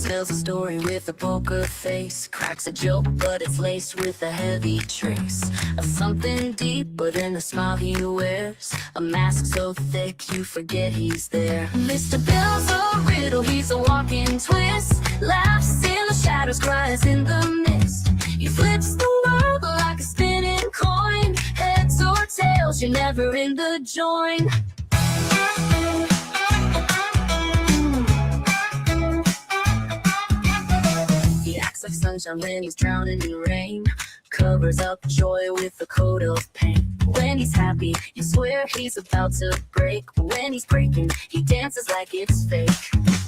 Tells a story with a poker face. Cracks a joke, but it's laced with a heavy trace of something deeper than the smile he wears. A mask so thick you forget he's there. Mr. Bill's a riddle, he's a walking twist. Laughs in the shadows, cries in the mist. He flips the world like a spinning coin. Heads or tails, you're never in the joint. He acts like sunshine when he's drowning in rain. Covers up joy with a coat of pain. When he's happy, you swear he's about to break. But when he's breaking, he dances like it's fake.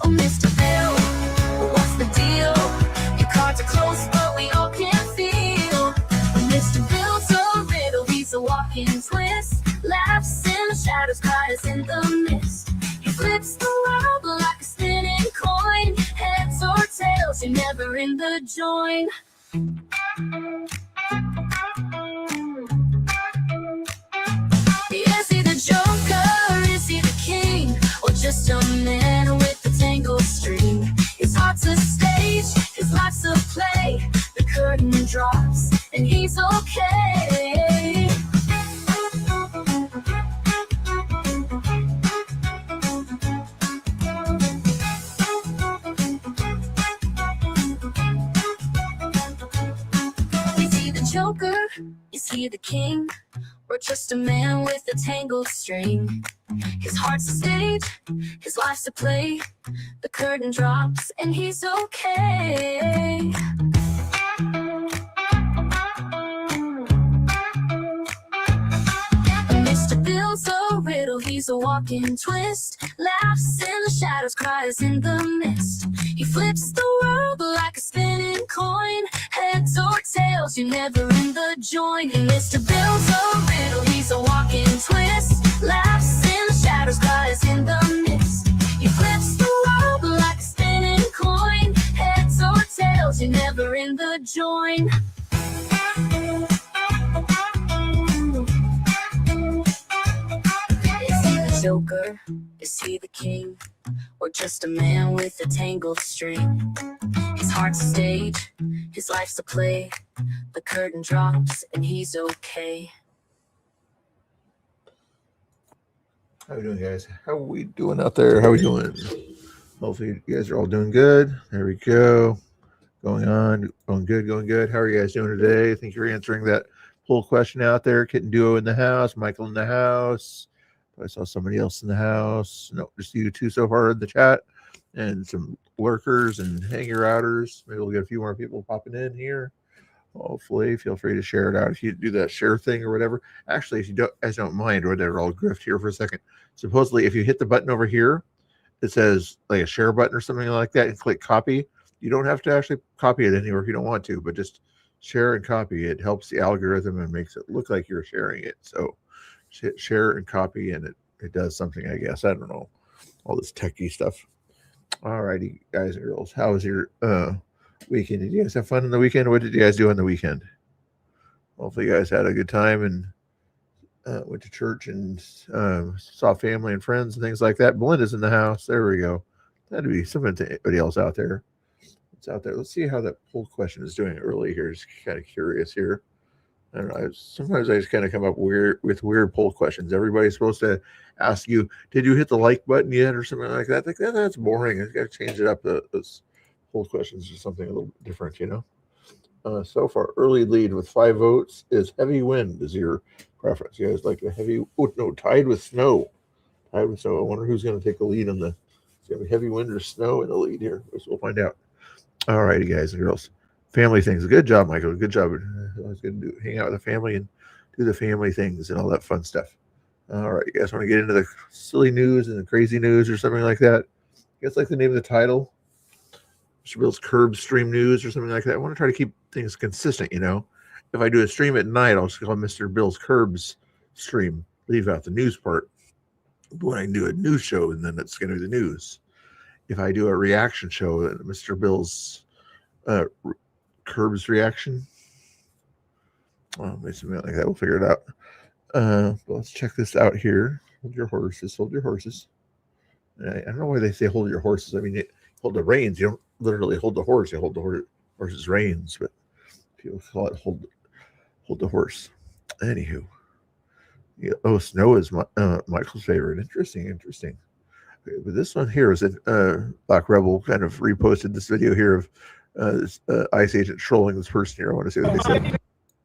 Oh, Mr. Bill, what's the deal? Your cards are close, but we all can feel. Mr. Bill's a riddle, he's a walking twist. Laughs in the shadows, cries in the mist. He flips the world like a spinning coin. Heads or tails, you're never in the joint. Is he the Joker? Is he the king? Or just a man with a tangled string? His heart's a stage, his life's a play. The curtain drops and he's okay. Is he the Joker? Is he the king? Or just a man with a tangled string? His heart's a stage, his life's a play. The curtain drops and he's okay. Mr. Bill's a riddle, he's a walking twist. Laughs in the shadows, cries in the mist. He flips the world like a spinning coin. Heads or tails, you're never in the joint. And Mr. Bill's a riddle, he's a walking twist. Laughs in the shadows, cries in the mist. He flips the world like a spinning coin. Heads or tails, you're never in the joint. Is he the Joker? Is he the king? Or just a man with a tangled string? His heart's a stage, his life's a play. The curtain drops and he's okay. How we doing, guys? How we doing out there? How we doing? Hopefully you guys are all doing good. There we go. Going on. Going good, going good. How are you guys doing today? I think you're answering that poll question out there. Kitten Duo in the house. Michael in the house. I saw somebody else in the house. No, just you two so far in the chat. And some lurkers and hanger outers. Maybe we'll get a few more people popping in here. Hopefully, feel free to share it out if you do that share thing or whatever. Actually, if you don't mind, or whatever, I'll grift here for a second. Supposedly, if you hit the button over here, it says like a share button or something like that, and click copy. You don't have to actually copy it anywhere if you don't want to, but just share and copy. It helps the algorithm and makes it look like you're sharing it. So share and copy, and it does something, I guess. I don't know. All this techie stuff. All righty, guys and girls. How was your weekend? Did you guys have fun on the weekend? What did you guys do on the weekend? Hopefully you guys had a good time and went to church and saw family and friends and things like that. Belinda's in the house. There we go. That'd be something to anybody else out there. It's out there. Let's see how that poll question is doing early here. Just kind of curious here. I don't know. Sometimes I just kind of come up with weird poll questions. Everybody's supposed to ask you, did you hit the like button yet or something like that? I think that's boring. I got to change it up. Those poll questions or something a little different, you know. So far, early lead with 5 votes is heavy wind is your preference. You guys like the heavy? Oh no, tied with snow. Tied with snow. I wonder who's going to take the lead on the. It's going to be heavy wind or snow in the lead here. We'll find out. All righty, guys and girls. Family things. Good job, Michael. Good job. I was going to hang out with the family and do the family things and all that fun stuff. All right, you guys want to get into the silly news and the crazy news or something like that? You guys like the name of the title? Mr. Bill's Curb Stream News or something like that. I want to try to keep things consistent, you know. If I do a stream at night, I'll just call Mr. Bill's Curbs Stream. Leave out the news part. But when I do a news show, and then it's going to be the news. If I do a reaction show, Mr. Bill's Curbs Reaction. Well, maybe something like that. We'll figure it out. But let's check this out here. Hold your horses. Hold your horses. I don't know why they say hold your horses. I mean, hold the reins. You don't literally hold the horse. You hold the horse's reins, but people call it hold the horse. Anywho, yeah, oh, snow is Michael's favorite. Interesting. Okay, but this one here is a Black Rebel kind of reposted this video here of this ICE agent trolling this person here. I want to see what they said. Do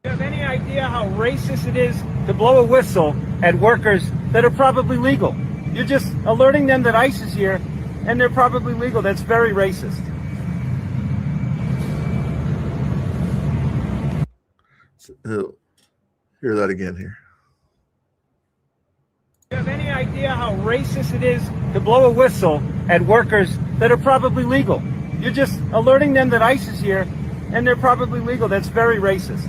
you have any idea how racist it is to blow a whistle at workers that are probably legal? You're just alerting them that ICE is here and they're probably legal. That's very racist. Hear that again here. Do you have any idea how racist it is to blow a whistle at workers that are probably legal? You're just alerting them that ICE is here and they're probably legal. That's very racist.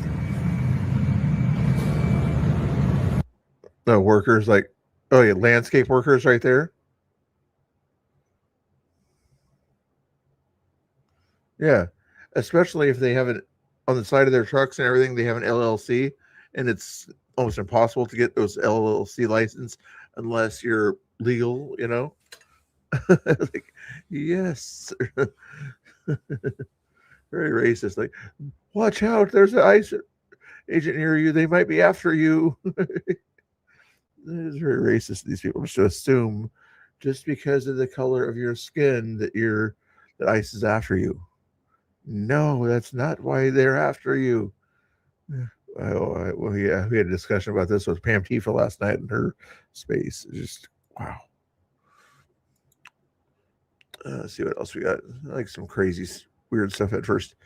No, workers like, oh yeah, landscape workers right there. Yeah, especially if they have it on the side of their trucks and everything, they have an LLC, and it's almost impossible to get those LLC license unless you're legal, you know? Like, yes. Very racist. Like, watch out, there's an ICE agent near you. They might be after you. It is very racist, these people, to assume just because of the color of your skin that ICE is after you. No, that's not why they're after you. Well, yeah, we had a discussion about this with Pam Tifa last night in her space. It's just wow. Let's see what else we got. Like some crazy, weird stuff at first.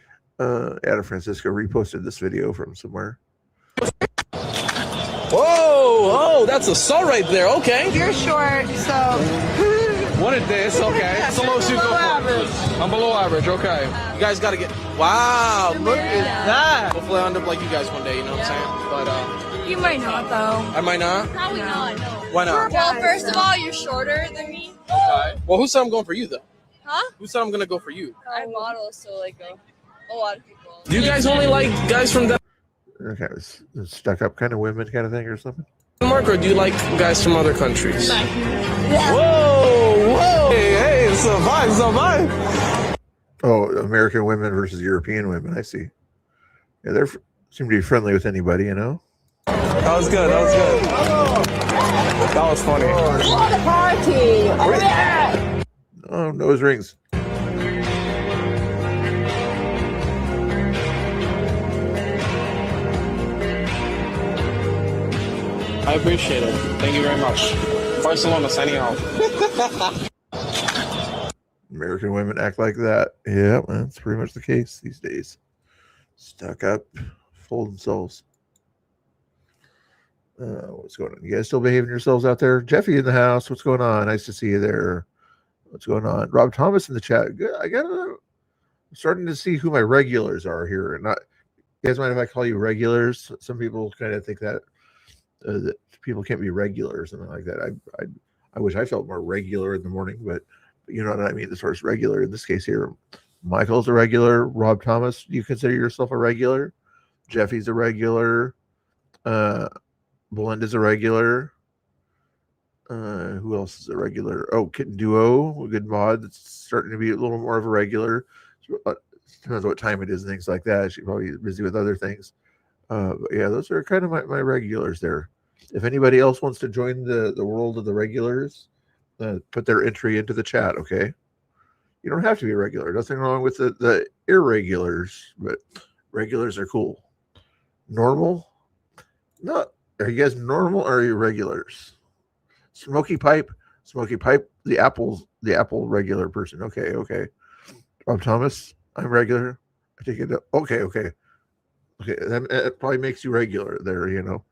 Adam Francisco reposted this video from somewhere. Whoa, that's assault right there. Okay. You're short, so. What it is, okay. That's the lowest you go for. Average. I'm below average, okay. You guys gotta get. Wow, look at that. Hopefully I'll end up like you guys one day, you know what I'm saying? But You might not, though. I might not. Probably not. No. Why not? Well, first of all, you're shorter than me. Okay. Well, who said I'm going for you though? Huh? Who said I'm gonna go for you? I model, so like a lot of people. Do you guys only like guys from Okay, stuck up kind of women kind of thing or something. Denmark, or do you like guys from other countries? Whoa, hey, survive. Oh, American women versus European women. I see. Yeah, they seem to be friendly with anybody, you know. That was good. That was funny. Party! Oh, yeah! Oh, nose rings. I appreciate it. Thank you very much. Barcelona signing off. American women act like that. Yeah, that's pretty much the case these days. Stuck up, folding souls. What's going on? You guys still behaving yourselves out there? Jeffy in the house. What's going on? Nice to see you there. What's going on? Rob Thomas in the chat. Good. I'm starting to see who my regulars are here. Not, you guys mind if I call you regulars? Some people kind of think that people can't be regular or something like that. I wish I felt more regular in the morning, but you know what I mean as far as regular in this case here. Michael's a regular. Rob Thomas, do you consider yourself a regular? Jeffy's a regular. Belinda's a regular. Who else is a regular? Oh, Kitten Duo, a good mod that's starting to be a little more of a regular. Depends what time it is and things like that. She's probably busy with other things. But yeah, those are kind of my regulars there. If anybody else wants to join the world of the regulars, put their entry into the chat, okay? You don't have to be a regular. Nothing wrong with the irregulars, but regulars are cool. Normal? No. Are you guys normal or are you regulars? Smoky Pipe, the Apple regular person. Okay. Rob Thomas, I'm regular. I take it. Okay. That probably makes you regular there, you know.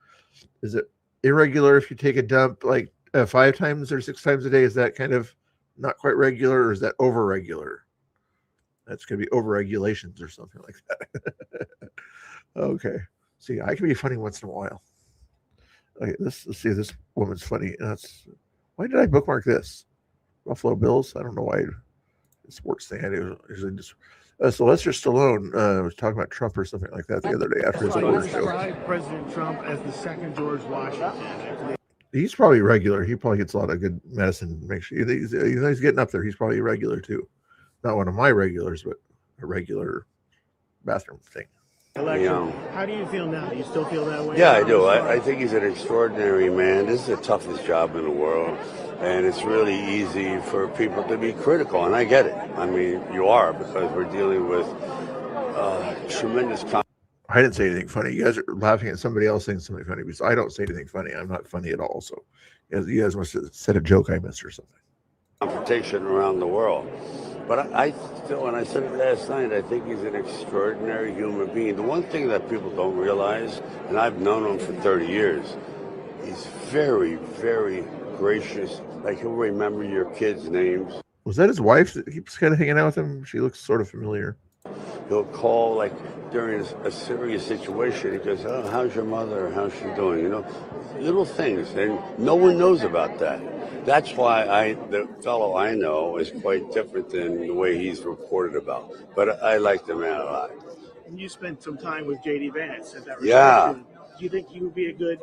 Is it irregular if you take a dump like 5 times or 6 times a day? Is that kind of not quite regular, or is that over regular? That's going to be over regulations or something like that. Okay. See, I can be funny once in a while. Okay, let's see. This woman's funny. Why did I bookmark this? Buffalo Bills. I don't know why. Sports thing. I do usually just. Sylvester Stallone was talking about Trump or something like that the other day after his award show. President Trump as the second George Washington. He's probably regular. He probably gets a lot of good medicine. Make sure he's getting up there. He's probably regular too. not one of my regulars, but a regular bathroom thing. Election. How do you feel now? Do you still feel that way? Yeah, I do. I think he's an extraordinary man. This is the toughest job in the world, and it's really easy for people to be critical, and I get it. I mean, you are, because we're dealing with tremendous. I didn't say anything funny. You guys are laughing at somebody else saying something funny because I don't say anything funny. I'm not funny at all. So you guys must have said a joke I missed or something. Confrontation around the world. But I still, and I said it last night, I think he's an extraordinary human being. The one thing that people don't realize, and I've known him for 30 years, he's very, very gracious. Like, he'll remember your kids' names. Was that his wife that keeps kind of hanging out with him? She looks sort of familiar. He'll call, like, during a serious situation. He goes, oh, how's your mother? How's she doing? You know, little things. And no one knows about that. That's why the fellow I know is quite different than the way he's reported about. But I like the man a lot. And you spent some time with J.D. Vance at that Yeah. reception. Do you think he would be a good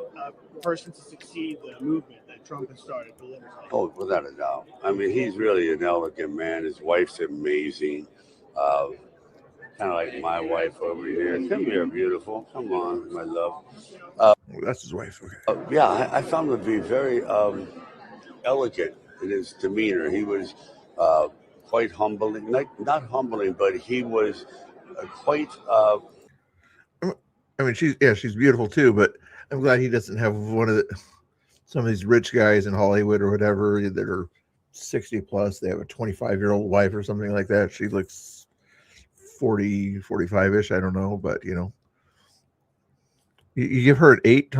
person to succeed the movement that Trump has started politically? Oh, without a doubt. I mean, he's really an elegant man. His wife's amazing. Kind of like my wife over here. Come here, beautiful. Come on, my love. That's his wife. Okay. Yeah, I found him to be very elegant in his demeanor. He was quite humbling. Not humbling, but he was quite... I mean, she's beautiful too, but I'm glad he doesn't have some of these rich guys in Hollywood or whatever that are 60 plus. They have a 25-year-old wife or something like that. She looks 40, 45-ish. I don't know, but you give her an 8.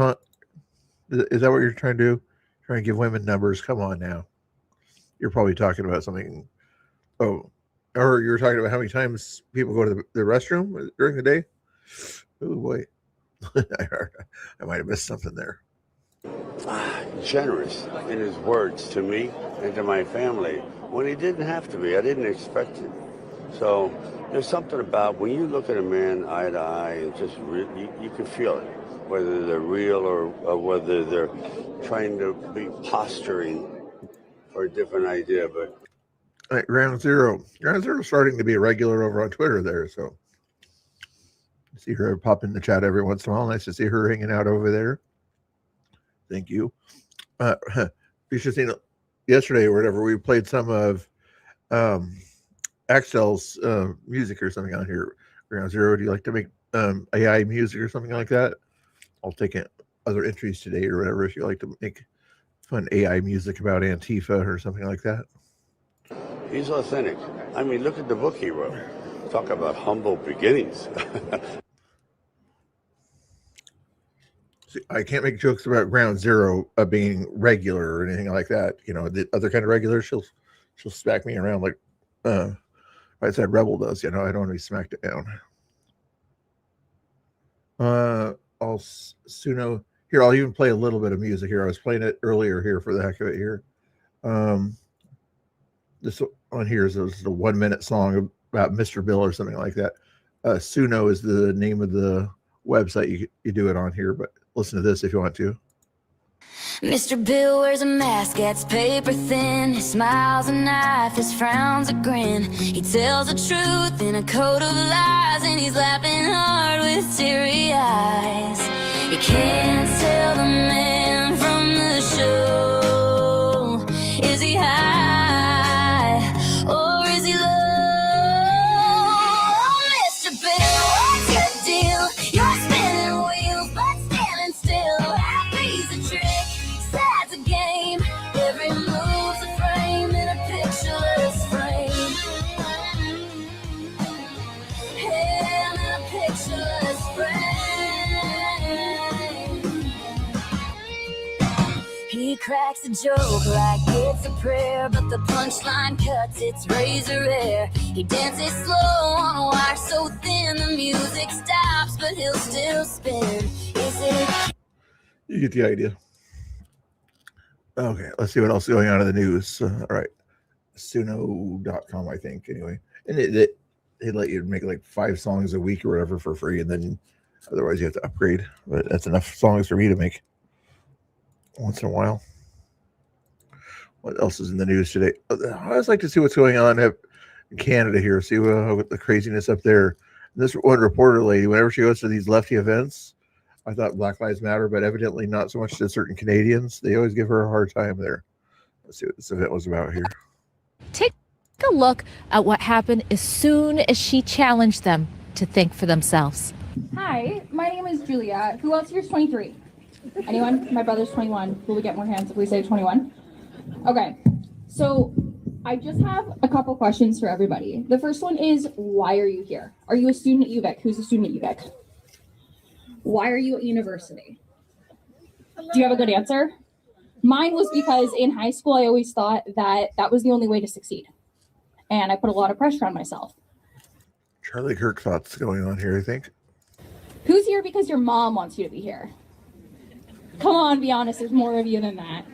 Is that what you're trying to do? Trying to give women numbers? Come on now. You're probably talking about something. Oh, or you're talking about how many times people go to the restroom during the day? Oh boy. I might have missed something there. Generous in his words to me and to my family when he didn't have to be. I didn't expect it. So there's something about when you look at a man eye to eye, and just you can feel it, whether they're real or whether they're trying to be posturing for a different idea. But all right, Ground Zero starting to be a regular over on Twitter there. So see her pop in the chat every once in a while. Nice to see her hanging out over there. Thank you. You should see yesterday or whatever, we played some of Axel's music or something on here. Ground Zero, do you like to make AI music or something like that? I'll take other entries today or whatever if you like to make fun AI music about Antifa or something like that. He's authentic. I mean, look at the book he wrote. Talk about humble beginnings. See, I can't make jokes about Ground Zero being regular or anything like that. The other kind of regular, she'll smack me around like I said Rebel does. I don't want to be smacked down. I'll here. I'll even play a little bit of music here. I was playing it earlier here for the heck of it here. This on here is a 1-minute song about Mr. Bill or something like that. Suno is the name of the website you do it on here, but listen to this if you want to. Mr. Bill wears a mask, gets paper thin. His smile's a knife, his frown's a grin. He tells the truth in a coat of lies, and he's laughing hard with teary eyes. You can't tell the man from the show. Is he high or is he low? Mr. Bill, what's your deal? You're spinning wheels but standing still. Happy's a trick, sad's a game. Every move's a frame in a pictureless frame. In a pictureless frame. He cracks a joke like it's a prayer, but the punchline cuts, it's razor rare. He dances slow on a wire so thin, the music stops, but he'll still spin. Is it? You get the idea. Okay, let's see what else is going on in the news. All right, Suno.com, I think. Anyway, and they let you make like 5 songs a week or whatever for free, and then otherwise you have to upgrade. But that's enough songs for me to make once in a while. What else is in the news today? I always like to see what's going on. in Canada here. See what the craziness up there. This one reporter lady, whenever she goes to these lefty events, I thought Black Lives Matter, but evidently not so much to certain Canadians. They always give her a hard time there. Let's see what this event was about here. Take a look at what happened as soon as she challenged them to think for themselves. Hi, my name is Julia. Who else here is 23? Anyone? My brother's 21. Will we get more hands if we say 21? Okay, so I just have a couple questions for everybody. The first one is, why are you here? Are you a student at UVic? Who's a student at UVic? Why are you at university? Do you have a good answer? Mine was because in high school, I always thought that that was the only way to succeed. And I put a lot of pressure on myself. Charlie Kirk thoughts going on here, I think. Who's here because your mom wants you to be here? Come on, be honest, there's more of you than that.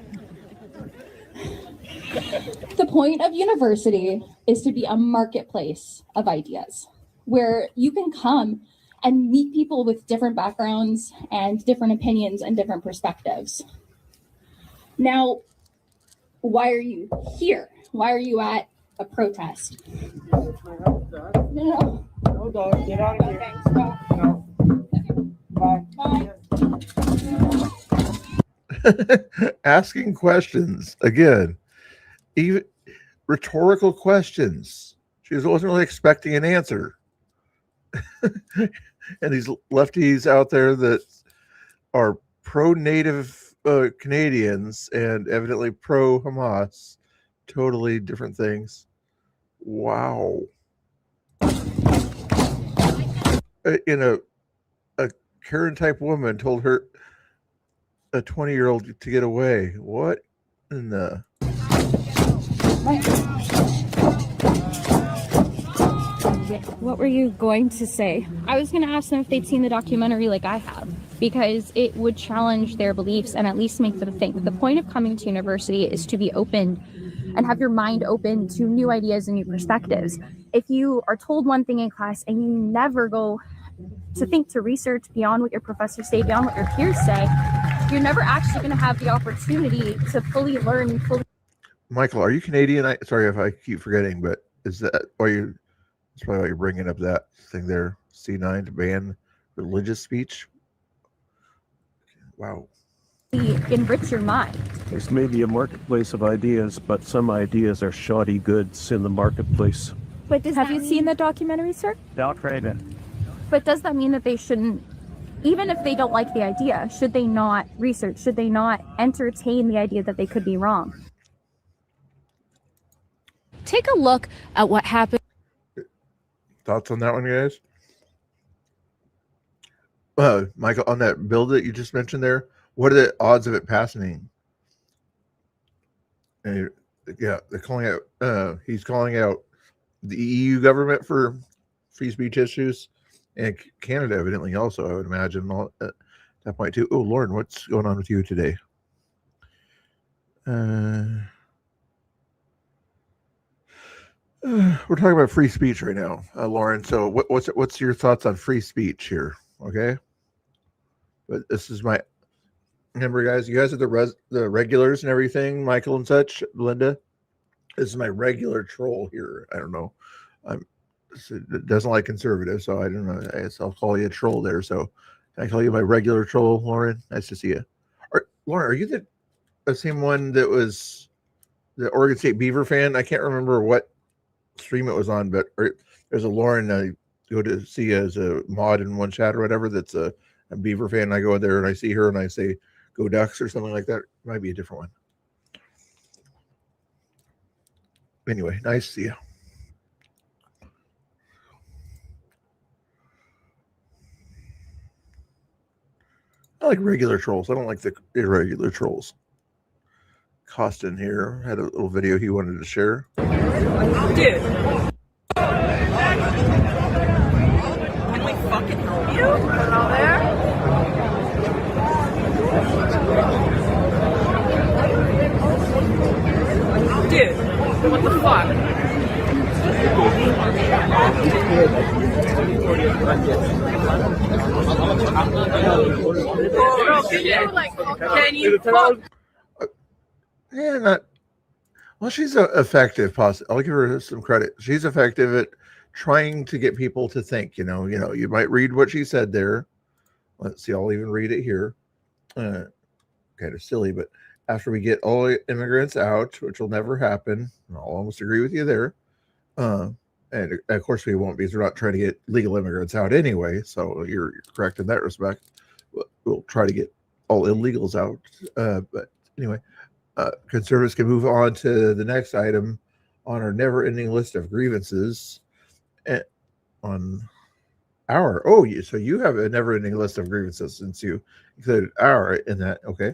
The point of university is to be a marketplace of ideas where you can come and meet people with different backgrounds and different opinions and different perspectives. Now, why are you here? Why are you at a protest? No. No, dog, get out of here. Okay, stop. No. Bye. Asking questions again, even rhetorical questions. She wasn't really expecting an answer. And these lefties out there that are pro-Native Canadians and evidently pro-Hamas, totally different things. Wow. A Karen type woman told her a 20-year-old to get away. What in the? What were you going to say? I was going to ask them if they'd seen the documentary like I have, because it would challenge their beliefs and at least make them think. The point of coming to university is to be open and have your mind open to new ideas and new perspectives. If you are told one thing in class and you never go to think, to research beyond what your professors say, beyond what your peers say, you're never actually going to have the opportunity to fully learn and fully. Michael, are you Canadian? Sorry if I keep forgetting, but is that why you? That's probably why you're bringing up that thing there. C9 to ban religious speech. Wow. Enrich your mind. This may be a marketplace of ideas, but some ideas are shoddy goods in the marketplace. But have you seen the documentary, sir? But does that mean that they shouldn't, even if they don't like the idea, should they not research? Should they not entertain the idea that they could be wrong? Take a look at what happened. Thoughts on that one, guys? Michael, on that bill that you just mentioned there, what are the odds of it passing? And yeah, they're calling out. He's calling out the EU government for free speech issues, and Canada evidently also. I would imagine at that point too. Oh, Lauren, what's going on with you today? We're talking about free speech right now, Lauren. So what's your thoughts on free speech here? Okay, but this is my. Remember, guys, you guys are the regulars and everything, Michael and such, Linda. This is my regular troll here. I don't know. It doesn't like conservative, so I don't know. I guess I'll call you a troll there. So can I call you my regular troll, Lauren? Nice to see you. Lauren, are you the same one that was the Oregon State Beaver fan? I can't remember what stream it was on, but there's a Lauren I go to see as a mod in one chat or whatever that's a Beaver fan. I go in there and I see her and I say, "Go Ducks" or something like that. It might be a different one. Anyway, nice to see you. I like regular trolls. I don't like the irregular trolls. Costin here had a little video he wanted to share. Dude. Can we fucking help you? Hello there? Dude, what the fuck? Can you fuck? Yeah, not. Well, she's effective. I'll give her some credit. She's effective at trying to get people to think. You might read what she said there. Let's see. I'll even read it here. Kind of silly, but after we get all immigrants out, which will never happen, I'll almost agree with you there. And of course we won't, because we're not trying to get legal immigrants out anyway. So you're correct in that respect. We'll try to get all illegals out. But anyway. Conservatives can move on to the next item on our never-ending list of grievances. So you have a never-ending list of grievances since you included our in that. Okay,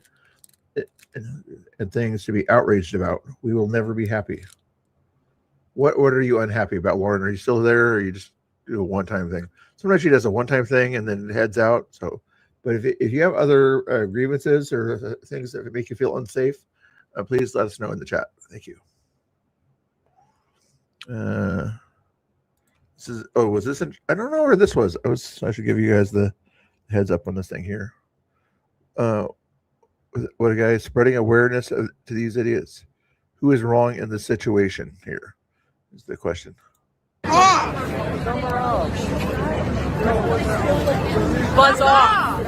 and things to be outraged about. We will never be happy. What are you unhappy about, Lauren? Are you still there, or you just do a one-time thing? Sometimes she does a one-time thing and then heads out. So, but if you have other grievances or things that make you feel unsafe, please let us know in the chat. Thank you. Was this? I don't know where this was. I should give you guys the heads up on this thing here. What a guy spreading awareness to these idiots. Who is wrong in the situation here? Is the question. Buzz off.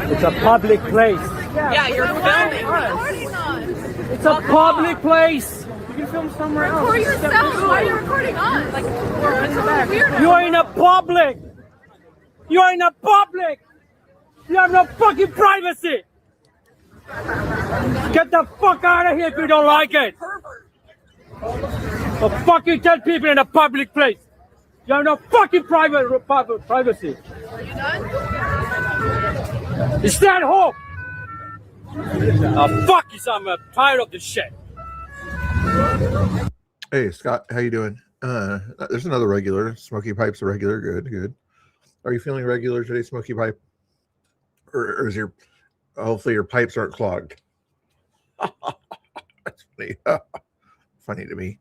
It's a public place. Yeah, you're filming us. It's a public place. You can film somewhere else. For yourself. Why are you recording us? Like, we're in the back. You are in a public. You are in a public. You have no fucking privacy. Get the fuck out of here if you don't like it. The fucking 10 people in a public place. You have no fucking privacy. Are you done? Stay at home. Fuck you, I'm tired of this shit. Hey, Scott, how you doing? There's another regular. Smoky Pipe's a regular. Good. Are you feeling regular today, Smoky Pipe? Or is hopefully your pipes aren't clogged? That's funny. Funny to me.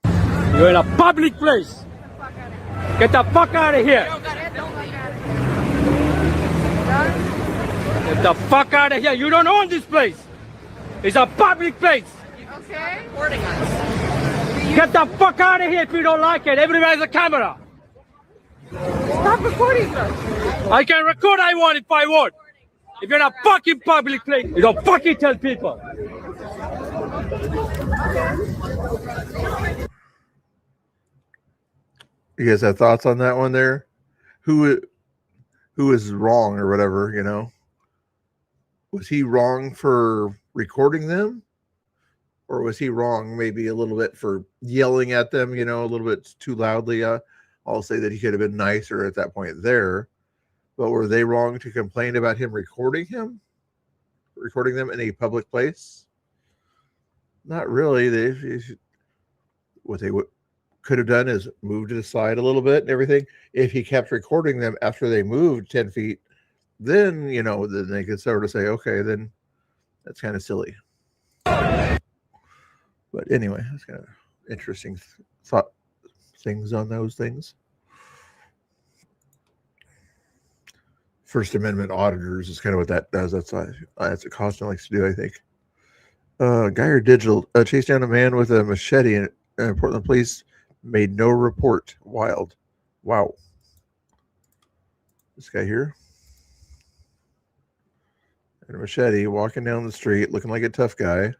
You're in a public place. Get the fuck out of here. Get the fuck out of here. You don't own this place. It's a public place. Okay. Recording us. Get the fuck out of here if you don't like it. Everybody has a camera. Stop recording us. I can record I want if I want. If you're in a fucking public place, you don't fucking tell people. You guys have thoughts on that one there? Who is wrong or whatever, Was he wrong for recording them? Or was he wrong maybe a little bit for yelling at them, a little bit too loudly? I'll say that he could have been nicer at that point there. But were they wrong to complain about him recording them in a public place? Not really. What they could have done is moved it aside a little bit and everything. If he kept recording them after they moved 10 feet, then, then they could sort of say, okay, then that's kind of silly. But anyway, that's kind of interesting things on those things. First Amendment auditors is kind of what that does. That's what Costin likes to do, I think. Geyer Digital chased down a man with a machete, and Portland police made no report. Wild. Wow. This guy here. And a machete walking down the street looking like a tough guy.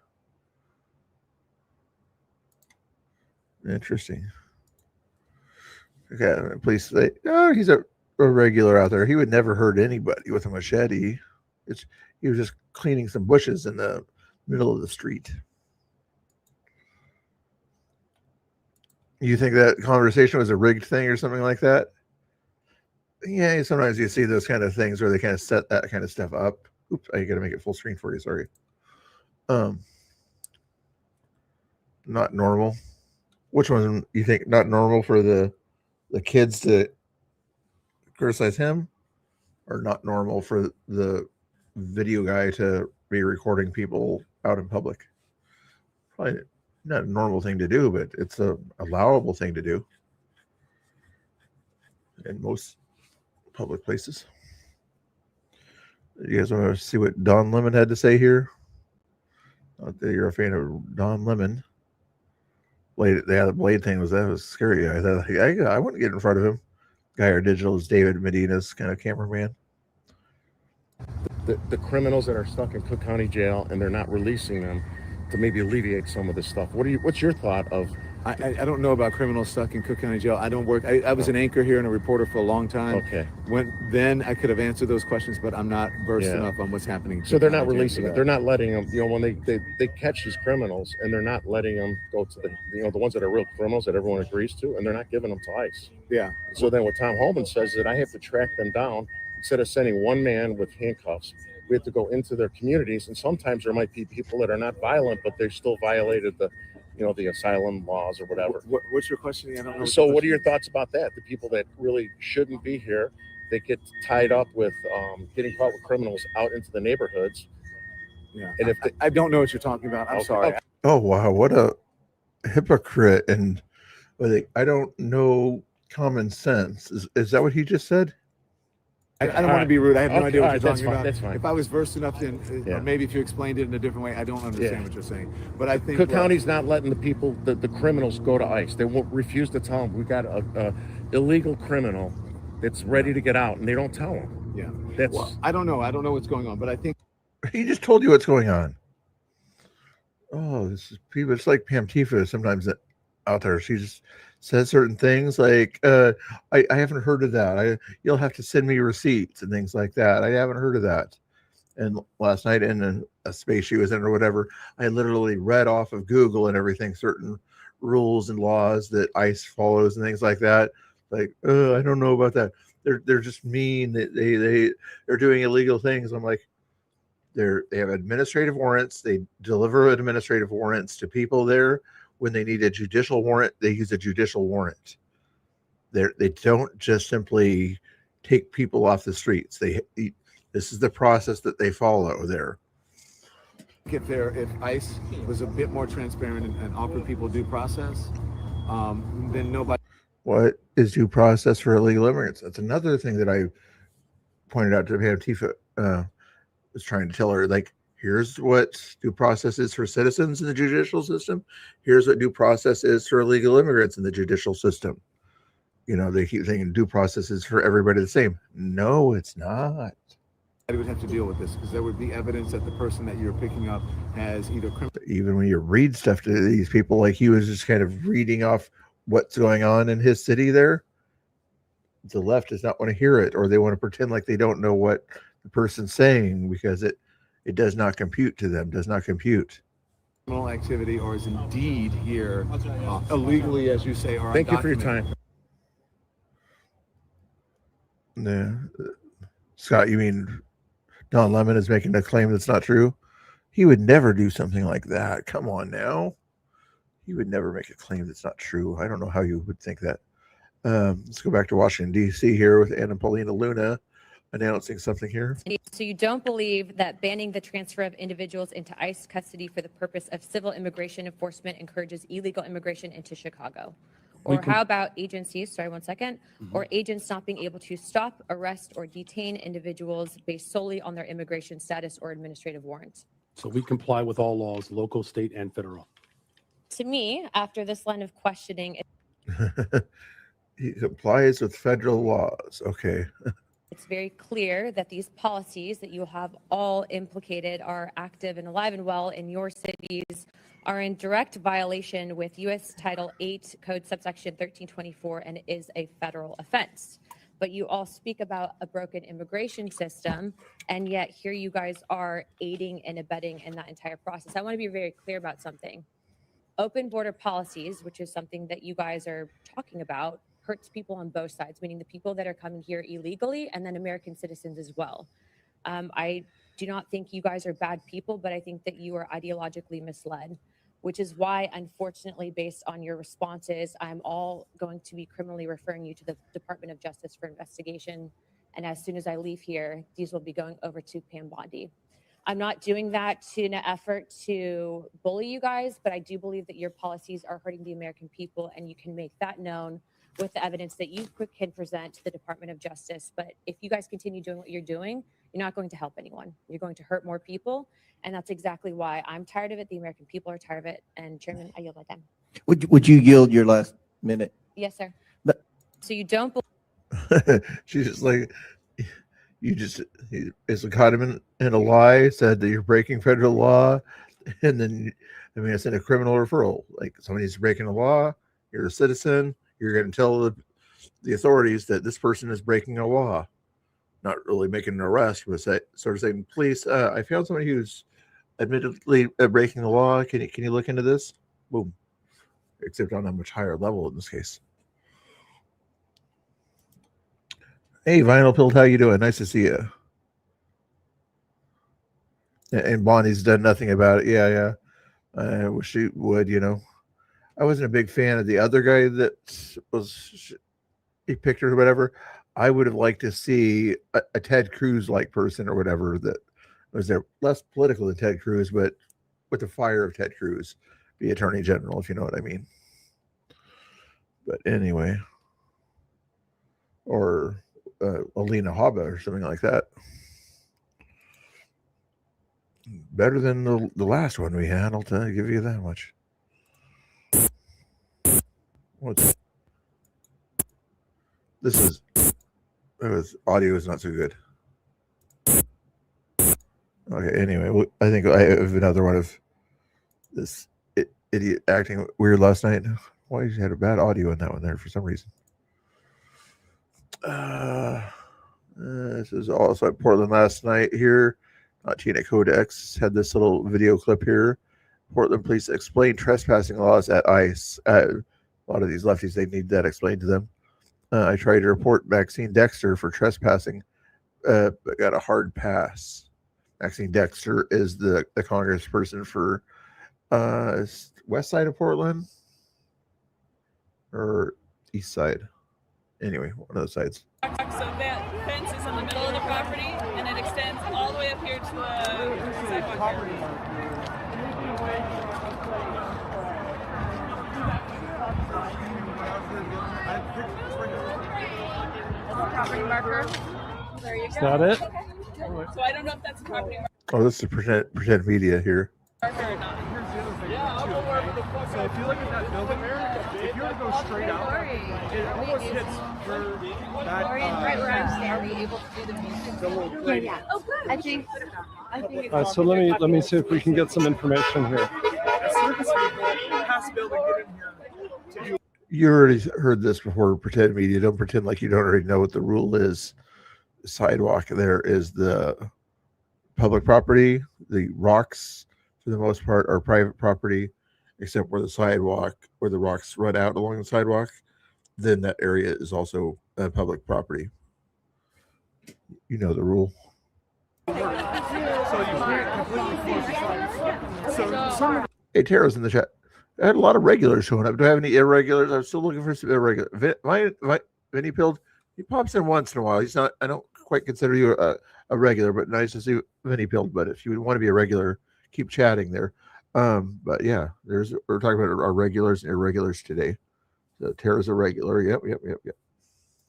Interesting. Okay, police say, oh, he's a regular out there. He would never hurt anybody with a machete. He was just cleaning some bushes in the middle of the street. You think that conversation was a rigged thing or something like that? Yeah, sometimes you see those kind of things where they kind of set that kind of stuff up. Oops, I got to make it full screen for you. Sorry. Not normal. Which one you think not normal for the kids to criticize him, or not normal for the video guy to be recording people out in public? Probably not a normal thing to do, but it's a allowable thing to do in most public places. You guys want to see what Don Lemon had to say here? Not that you're a fan of Don Lemon. Blade, yeah, the Blade thing was scary. I thought I wouldn't get in front of him. Guy or Digital is David Medina's kind of cameraman. The criminals that are stuck in Cook County Jail and they're not releasing them to maybe alleviate some of this stuff. What's your thought of? I don't know about criminals stuck in Cook County Jail. I don't work. I was an anchor here and a reporter for a long time. Okay. Then I could have answered those questions, but I'm not versed enough on what's happening. So they're not releasing it. They're not letting them. When they catch these criminals and they're not letting them go to the ones that are real criminals that everyone agrees to, and they're not giving them to ICE. Yeah. So then what Tom Holman says that I have to track them down instead of sending one man with handcuffs. We have to go into their communities, and sometimes there might be people that are not violent, but they still violated the asylum laws or whatever. What's your question? I don't know. So what are your thoughts about that? The people that really shouldn't be here, they get tied up with getting caught with criminals out into the neighborhoods. Yeah. And if I don't know what you're talking about, I'm sorry. Oh wow, what a hypocrite! And I don't know common sense. Is that what he just said? I don't want to be rude. I have no idea what you're talking about. That's fine. If I was versed enough in, or maybe if you explained it in a different way, I don't understand what you're saying. But I think Cook County's not letting the people, the criminals, go to ICE. They won't refuse to tell them we got a illegal criminal that's ready to get out, and they don't tell them. Yeah, that's. Well, I don't know. I don't know what's going on, but I think he just told you what's going on. Oh, this is people. It's like Pam Tifa sometimes out there. She just says certain things like, I haven't heard of that. You'll have to send me receipts and things like that. I haven't heard of that. And last night in a space she was in or whatever, I literally read off of Google and everything, certain rules and laws that ICE follows and things like that. Like, I don't know about that. They're just mean. They're doing illegal things. I'm like, they have administrative warrants. They deliver administrative warrants to people there. When they need a judicial warrant, they use a judicial warrant. They don't just simply take people off the streets. This is the process that they follow there. if ICE was a bit more transparent and offered people due process, then nobody. What is due process for illegal immigrants? That's another thing that I pointed out to Pam Tifa. Was trying to tell her, like, here's what due process is for citizens in the judicial system. Here's what due process is for illegal immigrants in the judicial system. They keep thinking due process is for everybody the same. No, it's not. I would have to deal with this because there would be evidence that the person that you're picking up has either criminal. Even when you read stuff to these people, like he was just kind of reading off what's going on in his city there. The left does not want to hear it, or they want to pretend like they don't know what the person's saying because it does not compute to them, does not compute. Criminal activity, or is indeed here illegally, as you say, or thank you for your time. Yeah. Scott, you mean Don Lemon is making a claim that's not true? He would never do something like that. Come on now. He would never make a claim that's not true. I don't know how you would think that. Let's go back to Washington, D.C. here with Anna Paulina Luna announcing something here. So you don't believe that banning the transfer of individuals into ICE custody for the purpose of civil immigration enforcement encourages illegal immigration into Chicago? Or how about agencies, sorry, 1 second, or agents not being able to stop, arrest, or detain individuals based solely on their immigration status or administrative warrant? So we comply with all laws, local, state, and federal. To me, after this line of questioning, He complies with federal laws. Okay. it's very clear that these policies that you have all implicated are active and alive and well in your cities, are in direct violation with U.S. Title 8 Code subsection 1324, and is a federal offense. But you all speak about a broken immigration system, and yet here you guys are aiding and abetting in that entire process. I want to be very clear about something. Open border policies, which is something that you guys are talking about, hurts people on both sides, meaning the people that are coming here illegally and then American citizens as well. I do not think you guys are bad people, but I think that you are ideologically misled, which is why, unfortunately, based on your responses, I'm all going to be criminally referring you to the Department of Justice for investigation. And as soon as I leave here, these will be going over to Pam Bondi. I'm not doing that in an effort to bully you guys, but I do believe that your policies are hurting the American people, and you can make that known with the evidence that you can present to the Department of Justice. But if you guys continue doing what you're doing, you're not going to help anyone. You're going to hurt more people. And that's exactly why I'm tired of it. The American people are tired of it. And Chairman, I yield my time. Would you yield your last minute? Yes, sir. But- So you don't She's just like, it's a caught him in a lie, said that you're breaking federal law. And then, I mean, it's in a criminal referral. Like, somebody's breaking the law, you're a citizen, you're going to tell the authorities that this person is breaking a law. Not really making an arrest, but sort of saying, police, I found somebody who's admittedly breaking the law. Can you look into this? Boom. Except on a much higher level in this case. Hey, Vinyl Pilled, how you doing? Nice to see you. And Bonnie's done nothing about it. Yeah. I wish she would, I wasn't a big fan of the other guy that he picked her or whatever. I would have liked to see a Ted Cruz-like person or whatever that was there, less political than Ted Cruz, but with the fire of Ted Cruz, be Attorney General, if you know what I mean. But anyway, or Alina Habba or something like that. Better than the last one we had, I'll give you that much. Audio is not so good. Okay, anyway, I think I have another one of this idiot acting weird last night. Why you had a bad audio in that one there for some reason. This is also at Portland last night here. Tina Codex had this little video clip here. Portland police explain trespassing laws at ICE. A lot of these lefties, they need that explained to them. I tried to report Maxine Dexter for trespassing, but got a hard pass. Maxine Dexter is the congressperson for west side of Portland or east side. Anyway, one of those sides. So that fence is in the middle of the property, and it extends all the way up here to a sidewalk here. Property marker. There you go. Is that it? So I don't know if that's a property Oh, this is pretend media here. marker or not. Yeah, I'll go wherever the fuck. So if you look at that building there, if you were to go straight out, it almost hits where that. Right where I'm standing, able to do the music. Yeah. Oh, good. I think it's. So let me see if we can get some information here. Service people has to be able to get in here to do. You already heard this before. Pretend media. Don't pretend like you don't already know what the rule is. The sidewalk there is the public property. The rocks, for the most part, are private property, except where the sidewalk, where the rocks run out along the sidewalk. Then that area is also public property. You know the rule. So you can't completely close. So some. Hey, Tara's in the chat. I had a lot of regulars showing up. Do I have any irregulars? I'm still looking for some irregulars. Vinny Pilled, he pops in once in a while. He's not. I don't quite consider you a regular, but nice to see Vinny Pilled. But if you would want to be a regular, keep chatting there. But yeah, we're talking about our regulars and irregulars today. So Tara's a regular. Yep.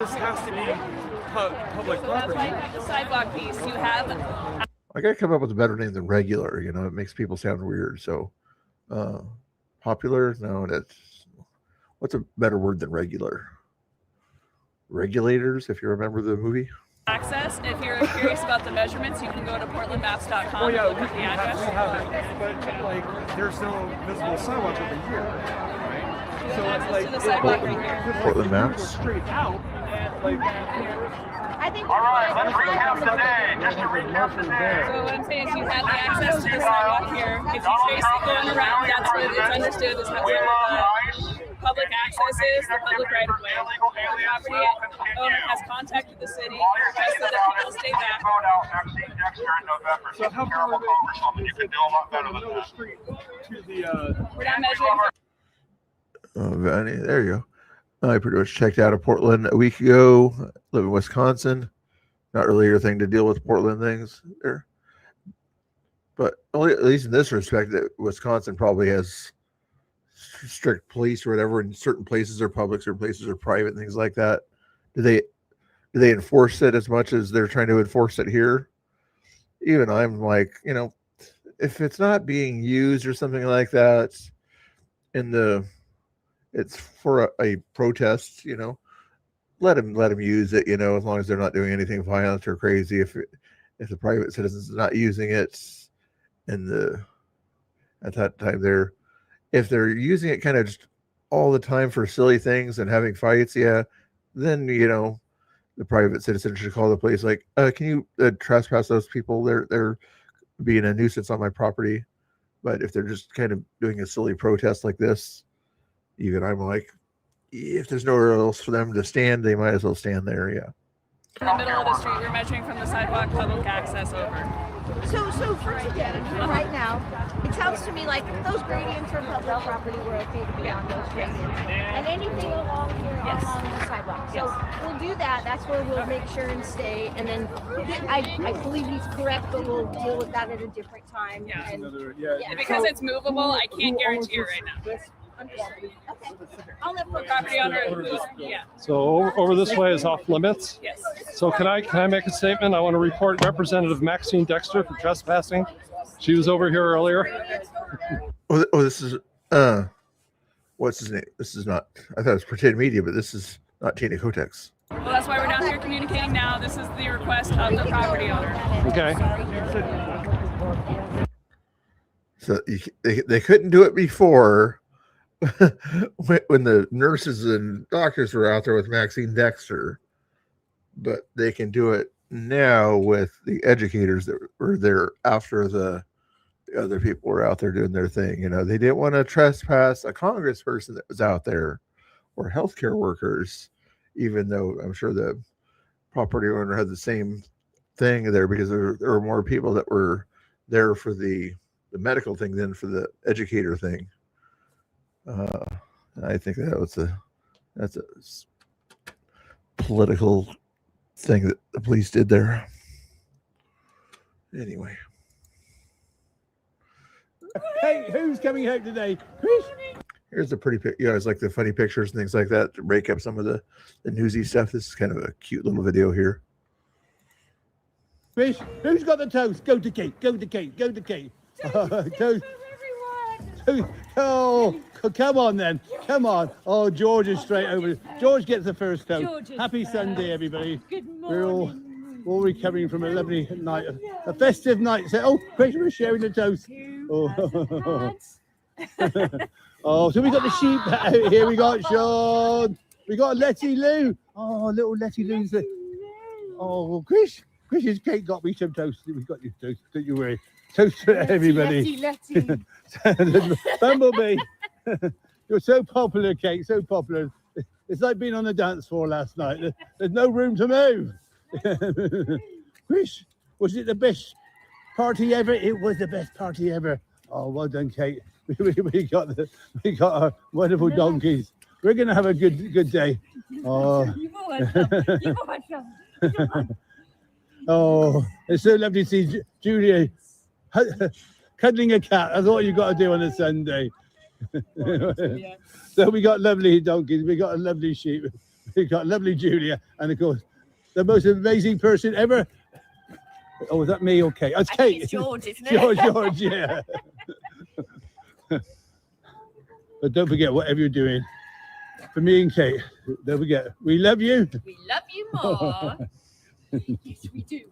This has to be public property. That's like the sidewalk piece. You have. I gotta come up with a better name than regular. It makes people sound weird. So, popular? No, what's a better word than regular? Regulators, if you remember the movie. Access. If you're curious about the measurements, you can go to portlandmaps.com and look at the address. We have it, but like there's no visible sidewalk over here, right? So it's like the sidewalk right here. Portland Maps. Straight out, and like. I think. All right, let's recap today. Just to recap today. So what I'm saying is you have the access to the sidewalk here. If you face it going around, that's what it's understood is that's where the public access is, the public right of way. The property owner has contacted the city, requested that people stay back. So how far away is it from another street to the? We're not measuring. There you go. I pretty much checked out of Portland a week ago. Live in Wisconsin. Not really your thing to deal with Portland things there. But only, at least in this respect, that Wisconsin probably has strict police or whatever, and certain places are public, certain places are private, and things like that. Do they enforce it as much as they're trying to enforce it here? even I'm like, if it's not being used or something like that, it's for a protest, let them use it, as long as they're not doing anything violent or crazy. If the private citizens are not using it at that time, if they're using it kind of just all the time for silly things and having fights, then the private citizen should call the police. Like, can you trespass those people? They're being a nuisance on my property. But if they're just kind of doing a silly protest like this, even I'm like, if there's nowhere else for them to stand, they might as well stand there. Yeah. In the middle of the street, we're measuring from the sidewalk, public access over. So for today, right now, it sounds to me like those gradients from public property were okay to be on those gradients. And anything along here along the sidewalk. So we'll do that. That's where we'll make sure and stay. And then I believe he's correct, but we'll deal with that at a different time. Yeah. And Because it's movable, I can't guarantee it right now. Okay. I'll let The property owner, So over this way is off limits. Yes. So can I make a statement? I want to report Representative Maxine Dexter for trespassing. She was over here earlier. This is what's his name? This is not. I thought it was Pretend Media, but this is not Tina Kotex. Well, that's why we're down here communicating now. This is the request of the property owner. Okay. So they couldn't do it before. when the nurses and doctors were out there with Maxine Dexter, but they can do it now with the educators that were there after the other people were out there doing their thing. They didn't want to trespass a congressperson that was out there or healthcare workers, even though I'm sure the property owner had the same thing there, because there were more people that were there for the medical thing than for the educator thing. I think that's a political thing that the police did there. Anyway. Hey, who's coming home today? Chris? Here's a pretty picture. It's like the funny pictures and things like that to break up some of the newsy stuff. This is kind of a cute little video here. Chris, who's got the toast? Go to Kate. Go to Kate. Go to Kate. Toast. Oh, come on then. Come on. Oh, George is straight over. George gets the first toast. Happy Sunday, everybody. Good morning. We're all recovering from a lovely night, a festive night. So, oh, Chris, we're sharing the toast. Oh. Oh, so we got the sheep out here. We got Sean. We got Letty Lou. Oh, little Letty Lou's there. Oh, Chris's cake got me some toast. We got you toast. Don't you worry. Toast for everybody. Letty. Bumblebee. You're so popular, Kate. So popular. It's like being on the dance floor last night. There's no room to move. Chris, was it the best party ever? It was the best party ever. Oh, well done, Kate. We got our wonderful donkeys. We're gonna have a good day. Oh. Oh, it's so lovely to see Julia cuddling a cat. That's what you got to do on a Sunday. So we got lovely donkeys. We got a lovely sheep. We got lovely Julia, and of course, the most amazing person ever. Oh, is that me? Okay, that's Kate. It's George, isn't it? George, yeah. But don't forget, whatever you're doing, for me and Kate, don't forget, we love you. We love you more. Yes, we do.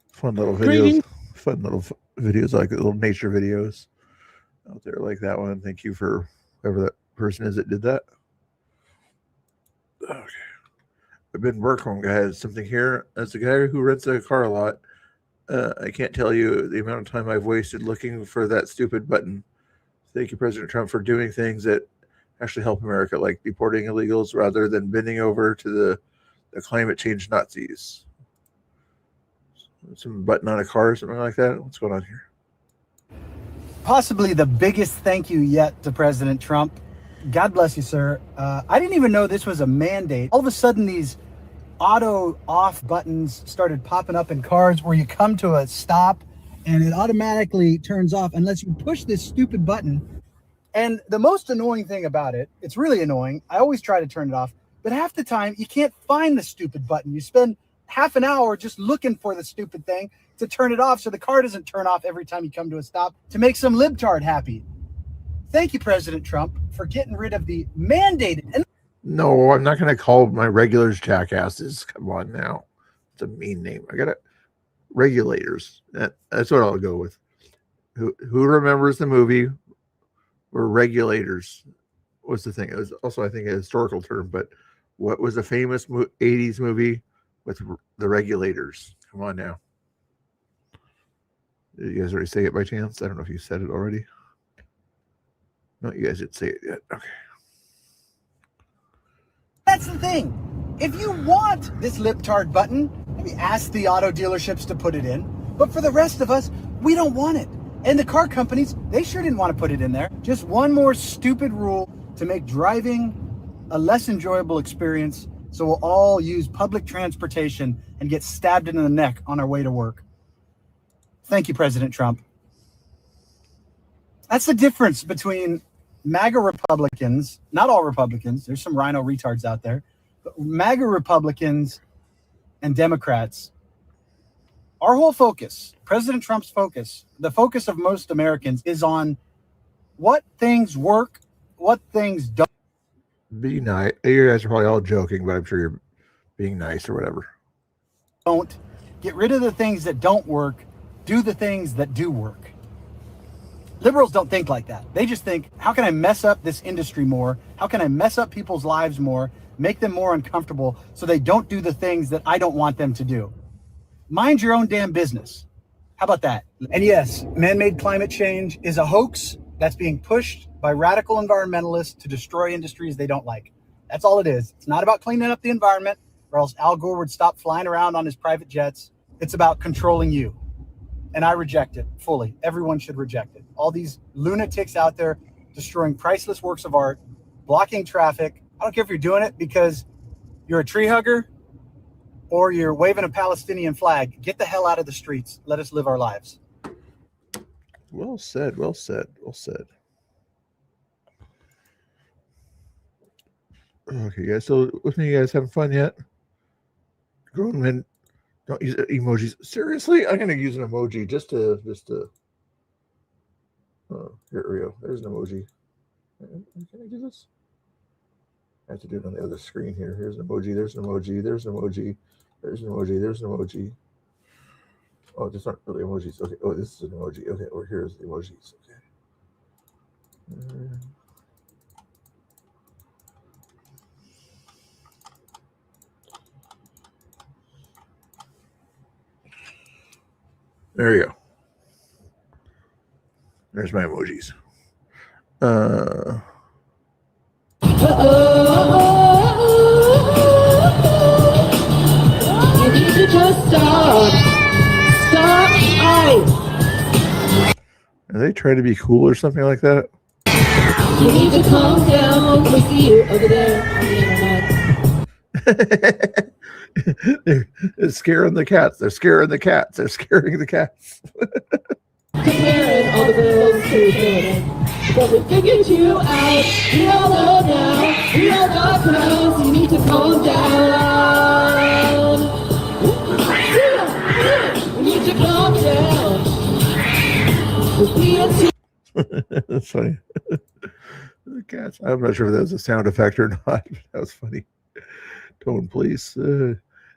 Fun little videos. Fun little videos, like little nature videos out there like that one. Thank you for whoever that person is that did that. Okay. I've been working on, guys, something here. As a guy who rents a car a lot, I can't tell you the amount of time I've wasted looking for that stupid button. Thank you, President Trump, for doing things that actually help America, like deporting illegals rather than bending over to the climate change Nazis. Some button on a car or something like that. What's going on here? Possibly the biggest thank you yet to President Trump. God bless you, sir. I didn't even know this was a mandate. All of a sudden, these auto off buttons started popping up in cars where you come to a stop and it automatically turns off unless you push this stupid button. And the most annoying thing about it, it's really annoying. I always try to turn it off, but half the time you can't find the stupid button. You spend half an hour just looking for the stupid thing to turn it off so the car doesn't turn off every time you come to a stop to make some libtard happy. Thank you, President Trump, for getting rid of the mandated. And No, I'm not going to call my regulars jackasses. Come on now. It's a mean name. I got it. Regulators. That's what I'll go with. Who remembers the movie where regulators was the thing? It was also, I think, a historical term, but what was a famous 80s movie with the regulators? Come on now. Did you guys already say it by chance? I don't know if you said it already. No, you guys didn't say it yet. Okay. that's the thing. If you want this libtard button, maybe ask the auto dealerships to put it in. But for the rest of us, we don't want it. And the car companies, they sure didn't want to put it in there. Just one more stupid rule to make driving a less enjoyable experience, so we'll all use public transportation and get stabbed in the neck on our way to work. Thank you, President Trump. That's the difference between MAGA Republicans, not all Republicans, there's some rhino retards out there, but MAGA Republicans and Democrats. Our whole focus, President Trump's focus, the focus of most Americans is on what things work, what things don't. Be nice. You guys are probably all joking, but I'm sure you're being nice or whatever. Don't get rid of the things that don't work, do the things that do work. Liberals don't think like that. They just think, how can I mess up this industry more? How can I mess up people's lives more, make them more uncomfortable so they don't do the things that I don't want them to do? Mind your own damn business. How about that? And yes, man-made climate change is a hoax that's being pushed by radical environmentalists to destroy industries they don't like. That's all it is. It's not about cleaning up the environment, or else Al Gore would stop flying around on his private jets. It's about controlling you. And I reject it fully. Everyone should reject it. All these lunatics out there destroying priceless works of art, blocking traffic. I don't care if you're doing it because you're a tree hugger or you're waving a Palestinian flag. Get the hell out of the streets. Let us live our lives. Well said. Well said. Well said. Okay, guys. So with me, you guys having fun yet? Grown men don't use emojis. Seriously? I'm gonna use an emoji just to here we go. There's an emoji. Can I do this? I have to do it on the other screen here. Here's an emoji, there's an emoji, there's an emoji, there's an emoji, there's an emoji. Oh, these aren't really emojis. Okay. Oh, this is an emoji. Okay, over here is the emojis. Okay. There you go. There's my emojis. You need to just stop. Are they trying to be cool or something like that? You need to calm down. We see you over there on the internet. They're scaring the cats. They're scaring the cats. They're scaring the cats. Comparing all the girls to each other. But we figured you out. We all know now. We all got crowds. You need to calm down. You need to calm down. That's funny. The cats. I'm not sure if that was a sound effect or not. That was funny. Tone, please.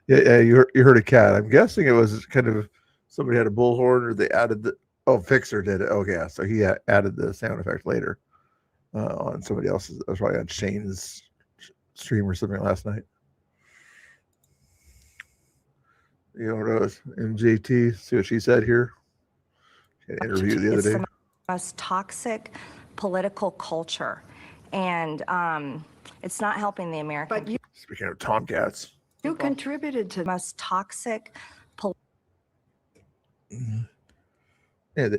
Yeah, you heard a cat. I'm guessing it was kind of somebody had a bullhorn, or they added the. Oh, Fixer did it. Okay, yeah, so he added the sound effect later on somebody else's. I was probably on Shane's stream or something last night. You know what it was? MJT. See what she said here. She had an interview the other day. It's the most toxic political culture, and it's not helping the American. But Speaking of tomcats. you contributed to the most toxic. Yeah,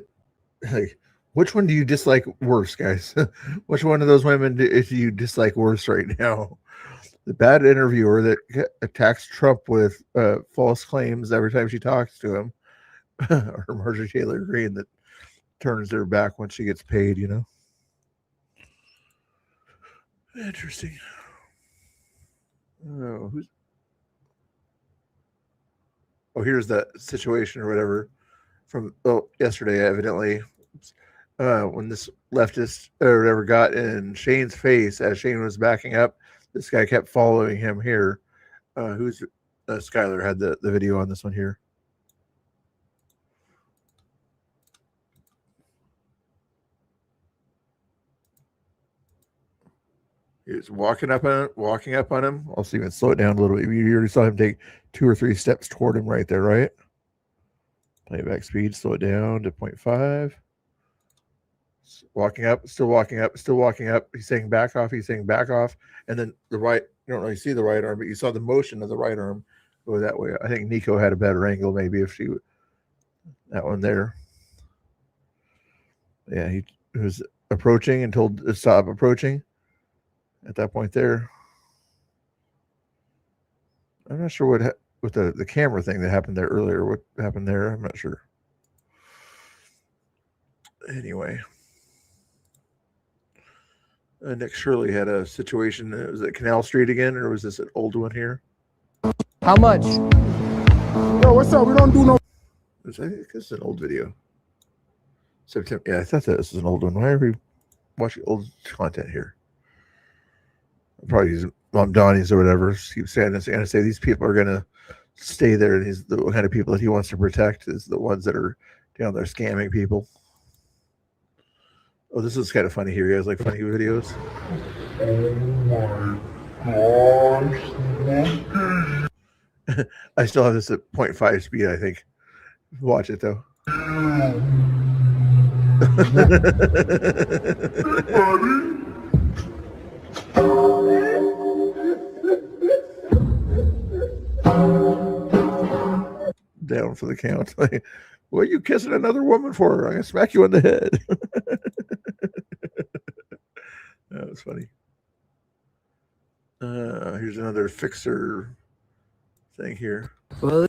like, which one do you dislike worse, guys? Which one of those women do you dislike worse right now? The bad interviewer that attacks Trump with false claims every time she talks to him, or Marjorie Taylor Greene that turns their back when she gets paid, you know? Interesting. Oh, Oh, here's the situation or whatever from yesterday, evidently. When this leftist or whatever got in Shane's face as Shane was backing up, this guy kept following him here. Who's Skylar had the video on this one here. He was walking up on him. I'll see even slow it down a little bit. You already saw him take 2 or 3 steps toward him right there, right? Playback speed, slow it down to 0.5. Walking up, still walking up, still walking up. He's saying back off. He's saying back off. And then the right, you don't really see the right arm, but you saw the motion of the right arm go that way. I think Nico had a better angle maybe if she, that one there. Yeah, he was approaching and told to stop approaching at that point there. I'm not sure what with the camera thing that happened there earlier. What happened there? I'm not sure. Anyway. Nick Shirley had a situation. Was it Canal Street again, or was this an old one here? How much? Yo, what's up? We don't do no. I think this is an old video. September. Yeah, I thought that this was an old one. Why are we watching old content here? Probably use Mom Donnie's or whatever. Keep saying this. And I say these people are gonna stay there. And he's the kind of people that he wants to protect is the ones that are down there scamming people. Oh, this is kind of funny here. You guys like funny videos? Oh my gosh. I still have this at 0.5 speed, I think. Watch it though. Down for the count. What are you kissing another woman for? I'm gonna smack you in the head. That was funny. Here's another Fixer thing here. Well,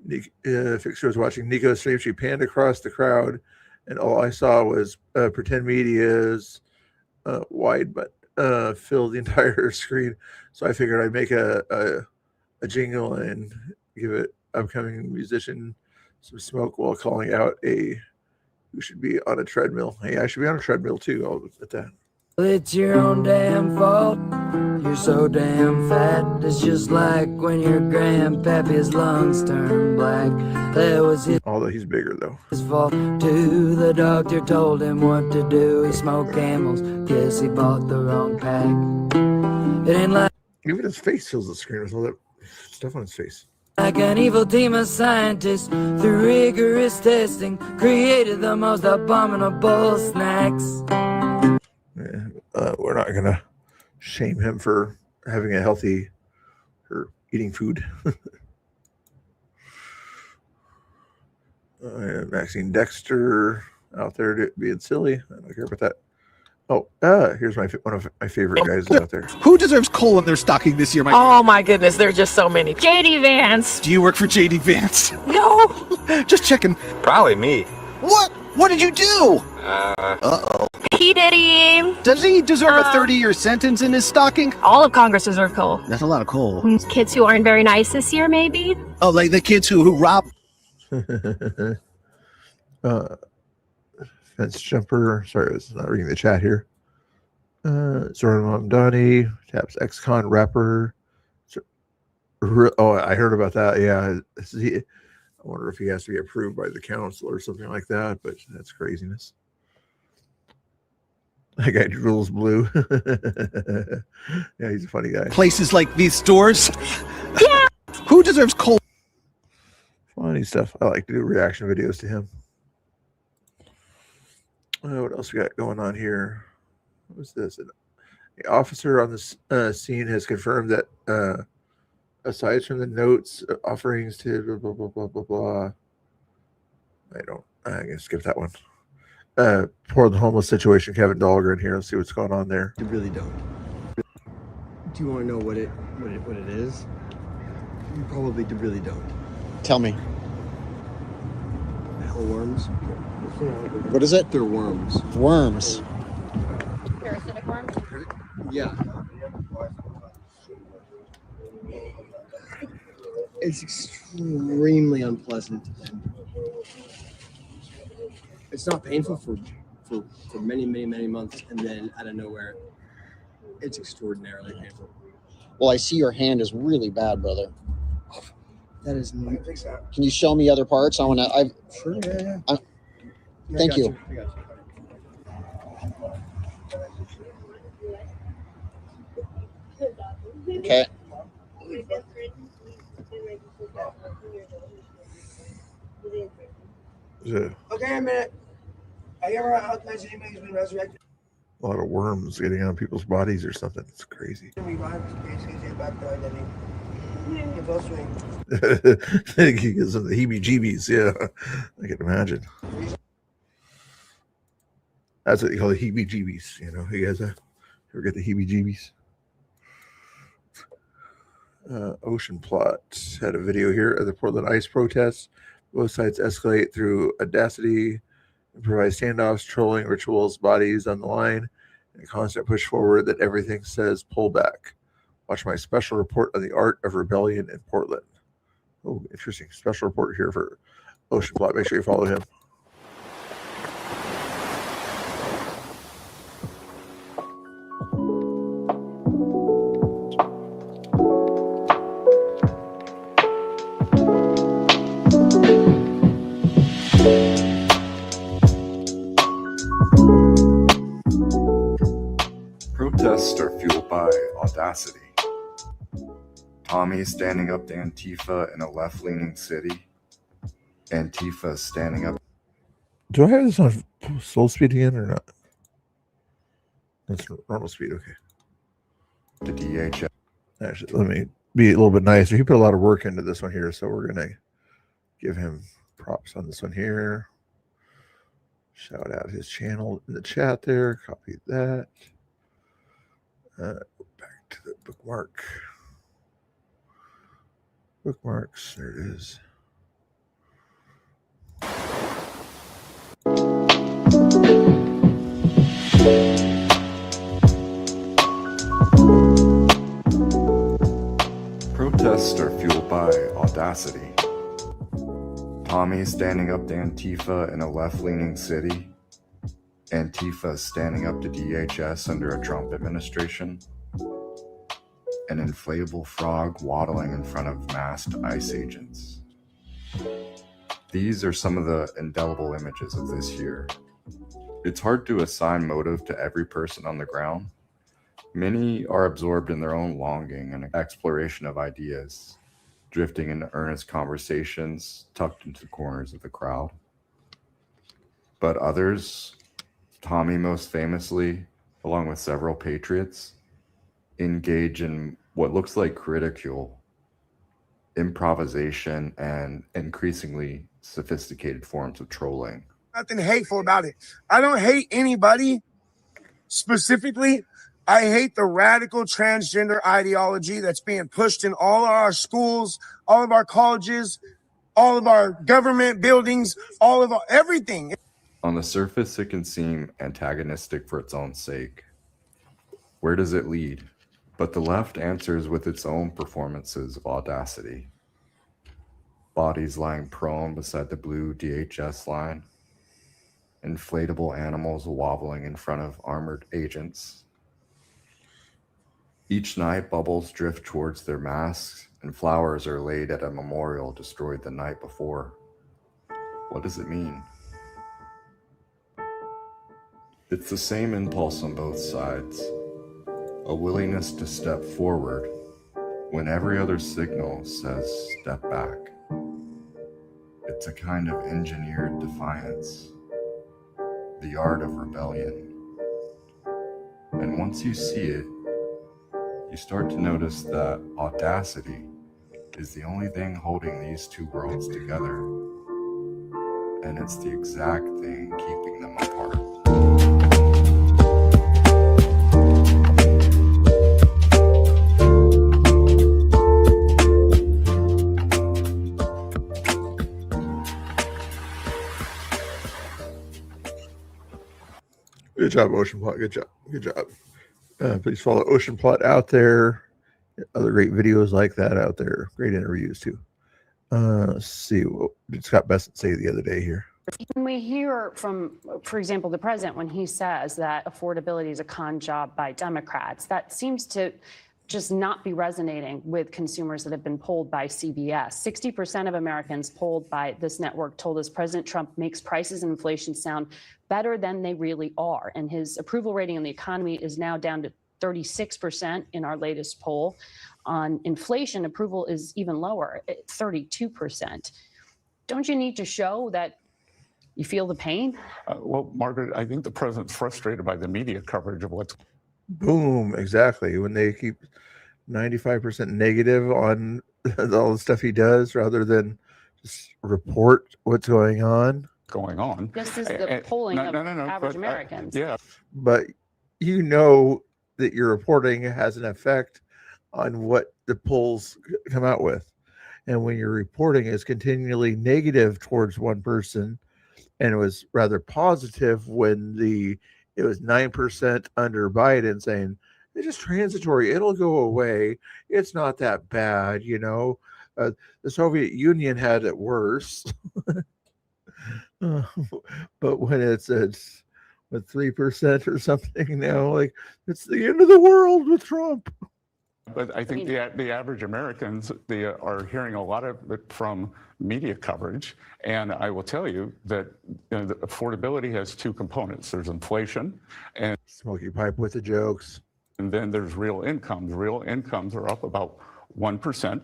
Fixer was watching Nico's stream. She panned across the crowd, and all I saw was Pretend Media's wide, but filled the entire screen. So I figured I'd make a jingle and give it upcoming musician some smoke while calling out who should be on a treadmill. Hey, I should be on a treadmill too. I'll admit that. it's your own damn fault. You're so damn fat. It's just like when your grandpappy's lungs turn black. That was his. Although he's bigger though. His fault. To the doctor told him what to do. He smoked Camels. Guess he bought the wrong pack. It ain't like. Even his face fills the screen with all that stuff on his face. Like an evil team of scientists, through rigorous testing, created the most abominable snacks. Yeah, we're not gonna shame him for having a healthy or eating food. Maxine Dexter out there being silly. I don't care about that. Oh, here's one of my favorite guys out there. Who deserves coal in their stocking this year, Mike? Oh my goodness, there are just so many. JD Vance. Do you work for JD Vance? No. Just checking. Probably me. What? What did you do? Uh-oh. P. Diddy. Does he deserve a 30-year sentence in his stocking? All of Congress deserve coal. That's a lot of coal. Kids who aren't very nice this year, maybe? Oh, like the kids who rob. Fence jumper. Sorry, I was not reading the chat here. Zoran Mamdani taps ex-con rapper. Oh, I heard about that. Yeah, I wonder if he has to be approved by the council or something like that. But that's craziness. That guy drools blue. Yeah, he's a funny guy. Places like these stores. Yeah. Who deserves coal? Funny stuff. I like to do reaction videos to him. What else we got going on here? What was this? The officer on the scene has confirmed that aside from the notes, offerings to blah, blah, blah, blah, blah. I'm going to skip that one. For the homeless situation, Kevin Dahlgren here. Let's see what's going on there. You really don't. Do you want to know what it is? You probably really don't. Tell me. Hell worms. What is it? They're worms. Worms. Parasitic worms? Yeah. It's extremely unpleasant. And it's not painful for many, many, many months, and then out of nowhere, it's extraordinarily painful. Well, I see your hand is really bad, brother. That is. Can you show me other parts? I want to. Sure. Yeah. Thank you. I got you. Okay. Okay, a minute. Have you ever heard anybody's been resurrected? A lot of worms getting on people's bodies or something. It's crazy. He gives them the heebie-jeebies. Yeah, I can imagine. That's what you call the heebie-jeebies. You know, you guys ever get the heebie-jeebies? Ocean Plot had a video here of the Portland ICE protests. Both sides escalate through audacity, improvise standoffs, trolling, rituals, bodies on the line, and a constant push forward that everything says pull back. Watch my special report on the art of rebellion in Portland. Oh, interesting. Special report here for Ocean Plot. Make sure you follow him. Protests are fueled by audacity. Tommy standing up to Antifa in a left-leaning city. Antifa standing up. Do I have this on slow speed again or not? That's normal speed, okay. The DHS. Actually, let me be a little bit nicer. He put a lot of work into this one here, so we're going to give him props on this one here. Shout out his channel in the chat there. Copy that. Back to the bookmark. Bookmarks. There it is. Protests are fueled by audacity. Tommy standing up to Antifa in a left-leaning city. Antifa standing up to DHS under a Trump administration. An inflatable frog waddling in front of masked ICE agents. These are some of the indelible images of this year. It's hard to assign motive to every person on the ground. Many are absorbed in their own longing and exploration of ideas, drifting into earnest conversations tucked into the corners of the crowd. But others, Tommy most famously, along with several patriots, engage in what looks like ridicule, improvisation, and increasingly sophisticated forms of trolling. Nothing hateful about it. I don't hate anybody specifically. I hate the radical transgender ideology that's being pushed in all of our schools, all of our colleges, all of our government buildings, all of everything. On the surface, it can seem antagonistic for its own sake. Where does it lead? But the left answers with its own performances of audacity. Bodies lying prone beside the blue DHS line. Inflatable animals wobbling in front of armored agents. Each night, bubbles drift towards their masks, and flowers are laid at a memorial destroyed the night before. What does it mean? It's the same impulse on both sides. A willingness to step forward when every other signal says step back. It's a kind of engineered defiance. The art of rebellion. And once you see it, you start to notice that audacity is the only thing holding these two worlds together. And it's the exact thing keeping them apart. Good job, Ocean Plot. Good job. Good job. Please follow Ocean Plot out there. Other great videos like that out there. Great interviews too. Let's see what did Scott Bessent say the other day here. When we hear from, for example, the president, when he says that affordability is a con job by Democrats, that seems to just not be resonating with consumers that have been polled by CBS. 60% of Americans polled by this network told us President Trump makes prices and inflation sound better than they really are. And his approval rating on the economy is now down to 36% in our latest poll. On inflation, approval is even lower at 32%. Don't you need to show that you feel the pain? Well, Margaret, I think the president's frustrated by the media coverage of what's. Boom, exactly. When they keep 95% negative on all the stuff he does rather than just report what's going on. This is the polling of average Americans. Yeah. But you know that your reporting has an effect on what the polls come out with. And when your reporting is continually negative towards one person, and it was rather positive when it was 9% under Biden, saying it's just transitory, it'll go away, it's not that bad, you know. The Soviet Union had it worse. But when it's with 3% or something now, like it's the end of the world with Trump. But I think the average Americans are hearing a lot of it from media coverage. And I will tell you that the affordability has two components. There's inflation and smoky pipe with the jokes. And then there's real incomes. Real incomes are up about 1%.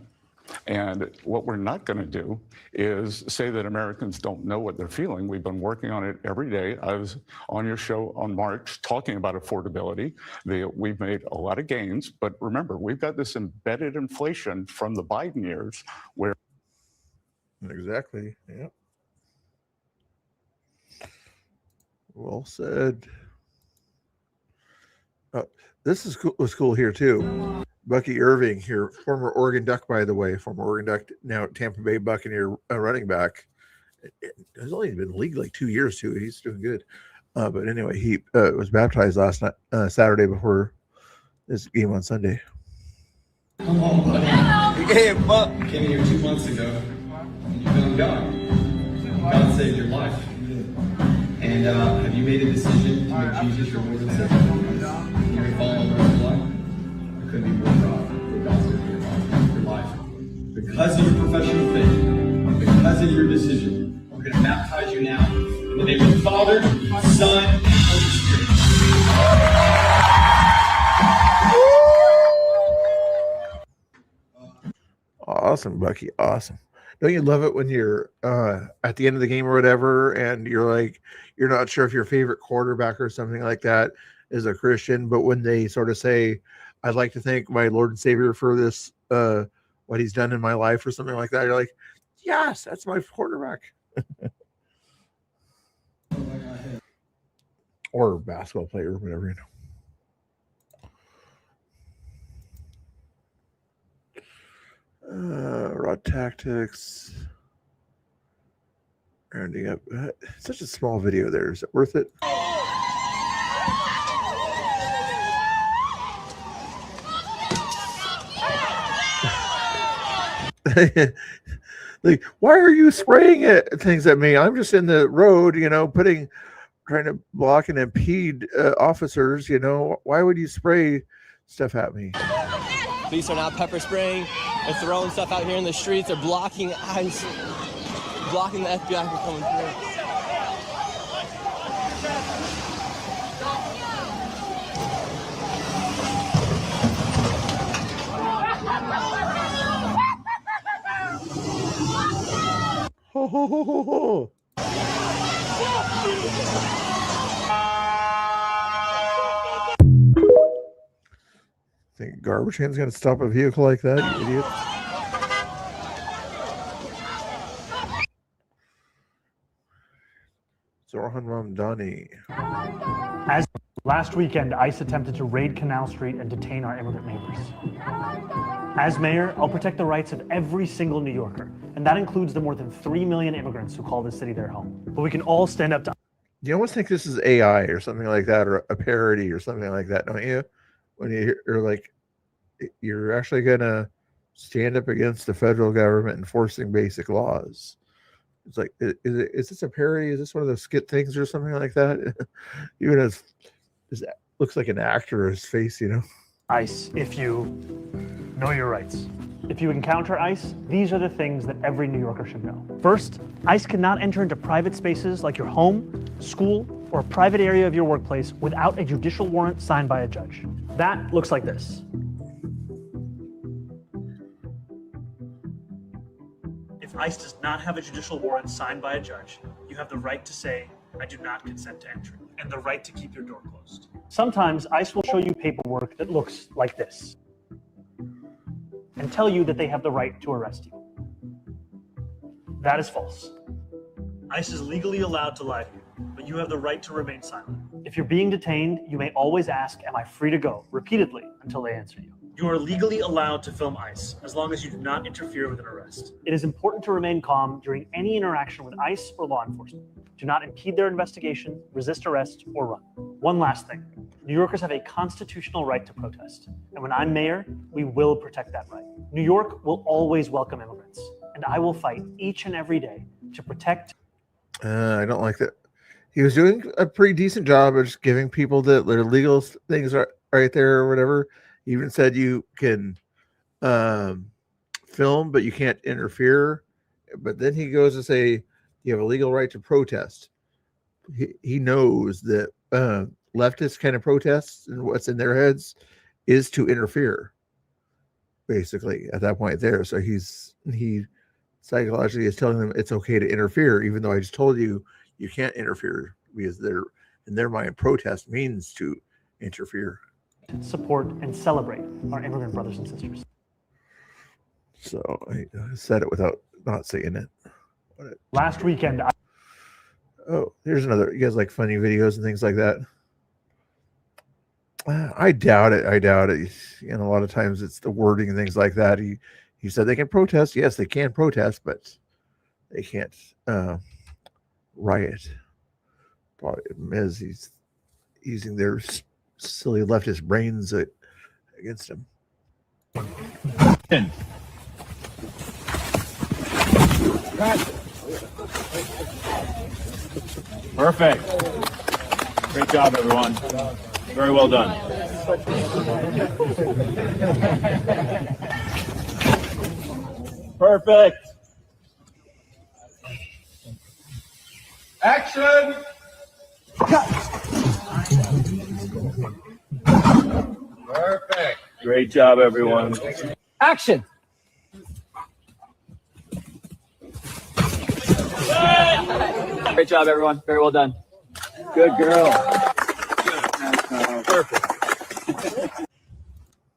And what we're not going to do is say that Americans don't know what they're feeling. We've been working on it every day. I was on your show on March talking about affordability. We've made a lot of gains, but remember, we've got this embedded inflation from the Biden years where. Exactly. Yeah. Well said. This was cool here too. Bucky Irving here, former Oregon Duck, by the way, former Oregon Duck, now Tampa Bay Buccaneer running back. It's only been in the league like 2 years too. He's doing good. But anyway, he was baptized last night, Saturday before this game on Sunday. Come on, buddy. Hey, Buck. You came here 2 months ago. And you found God. God saved your life. And have you made a decision to make Jesus your Lord and Savior? You're following God's life. I couldn't be more proud that God's going to be your life. Because of your profession of faith, because of your decision, we're going to baptize you now in the name of the Father, Son, and Holy Spirit. Awesome, Bucky. Awesome. Don't you love it when you're at the end of the game or whatever, and you're like, you're not sure if your favorite quarterback or something like that is a Christian, but when they sort of say, I'd like to thank my Lord and Savior for this, what he's done in my life or something like that, you're like, yes, that's my quarterback. Or basketball player, whatever, you know. Raw tactics. Rounding up. Such a small video there. Is it worth it? Like, why are you spraying things at me? I'm just in the road, you know, trying to block and impede officers, you know. Why would you spray stuff at me? Police are now pepper spraying and throwing stuff out here in the streets. They're blocking eyes, blocking the FBI from coming through. Ho, ho, ho, ho, ho. Think garbage can's gonna stop a vehicle like that, you idiot? Zorhan Ramdani. As last weekend, ICE attempted to raid Canal Street and detain our immigrant neighbors. As mayor, I'll protect the rights of every single New Yorker, and that includes the more than 3 million immigrants who call this city their home. But we can all stand up to. You almost think this is AI or something like that, or a parody or something like that, don't you? When you're like, you're actually gonna stand up against the federal government enforcing basic laws. It's like, is this a parody? Is this one of those skit things or something like that? Even as looks like an actor, his face, you know. ICE if you know your rights. If you encounter ICE, these are the things that every New Yorker should know. First, ICE cannot enter into private spaces like your home, school, or a private area of your workplace without a judicial warrant signed by a judge. That looks like this. If ICE does not have a judicial warrant signed by a judge, you have the right to say, I do not consent to entry, and the right to keep your door closed. Sometimes ICE will show you paperwork that looks like this and tell you that they have the right to arrest you. That is false. ICE is legally allowed to lie to you, but you have the right to remain silent. If you're being detained, you may always ask, am I free to go? Repeatedly until they answer you. You are legally allowed to film ICE as long as you do not interfere with an arrest. It is important to remain calm during any interaction with ICE or law enforcement. Do not impede their investigation, resist arrest, or run. One last thing. New Yorkers have a constitutional right to protest. And when I'm mayor, we will protect that right. New York will always welcome immigrants. And I will fight each and every day to protect. I don't like that. He was doing a pretty decent job of just giving people their legal things right there or whatever. He even said you can film, but you can't interfere. But then he goes to say you have a legal right to protest. He knows that leftist kind of protests and what's in their heads is to interfere, basically, at that point there. So he psychologically is telling them it's okay to interfere, even though I just told you you can't interfere, because in their mind, protest means to interfere. Support and celebrate our immigrant brothers and sisters. So I said it without not saying it. Last weekend, oh, here's another. You guys like funny videos and things like that? I doubt it. I doubt it. And a lot of times it's the wording and things like that. He said they can protest. Yes, they can protest, but they can't riot. Problem is, he's using their silly leftist brains against him. Perfect. Great job, everyone. Very well done. Perfect. Action. Perfect. Great job, everyone. Action. Great job, everyone. Very well done. Good girl. Perfect.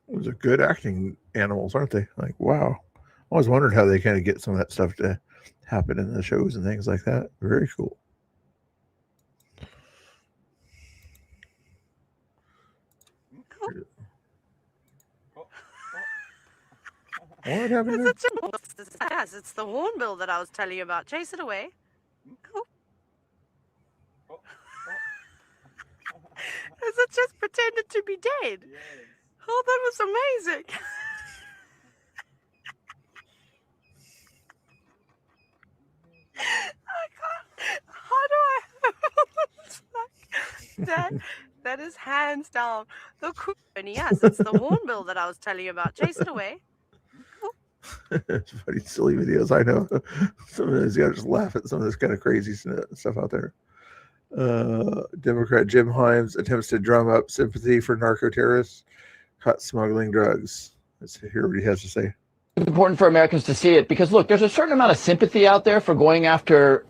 Those are good acting animals, aren't they? Like, wow. I always wondered how they kind of get some of that stuff to happen in the shows and things like that. Very cool. What happened there? Yes, it's the hornbill that I was telling you about. Chase it away. Oh. As it just pretended to be dead. Oh, that was amazing. I can't. How do I? That is hands down the cool. And yes, it's the hornbill that I was telling you about. Chase it away. It's funny, silly videos. I know. Some of those guys just laugh at some of this kind of crazy stuff out there. Democrat Jim Himes attempts to drum up sympathy for narco terrorists caught smuggling drugs. Let's hear what he has to say. It's important for Americans to see it because, look, there's a certain amount of sympathy out there for going after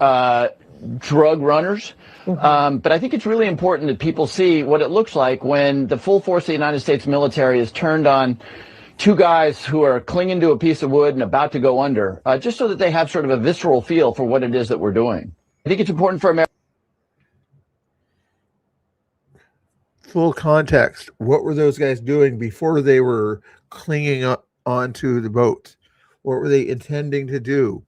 drug runners. But I think it's really important that people see what it looks like when the full force of the United States military is turned on two guys who are clinging to a piece of wood and about to go under, just so that they have sort of a visceral feel for what it is that we're doing. I think it's important for America. Full context. What were those guys doing before they were clinging onto the boat? What were they intending to do?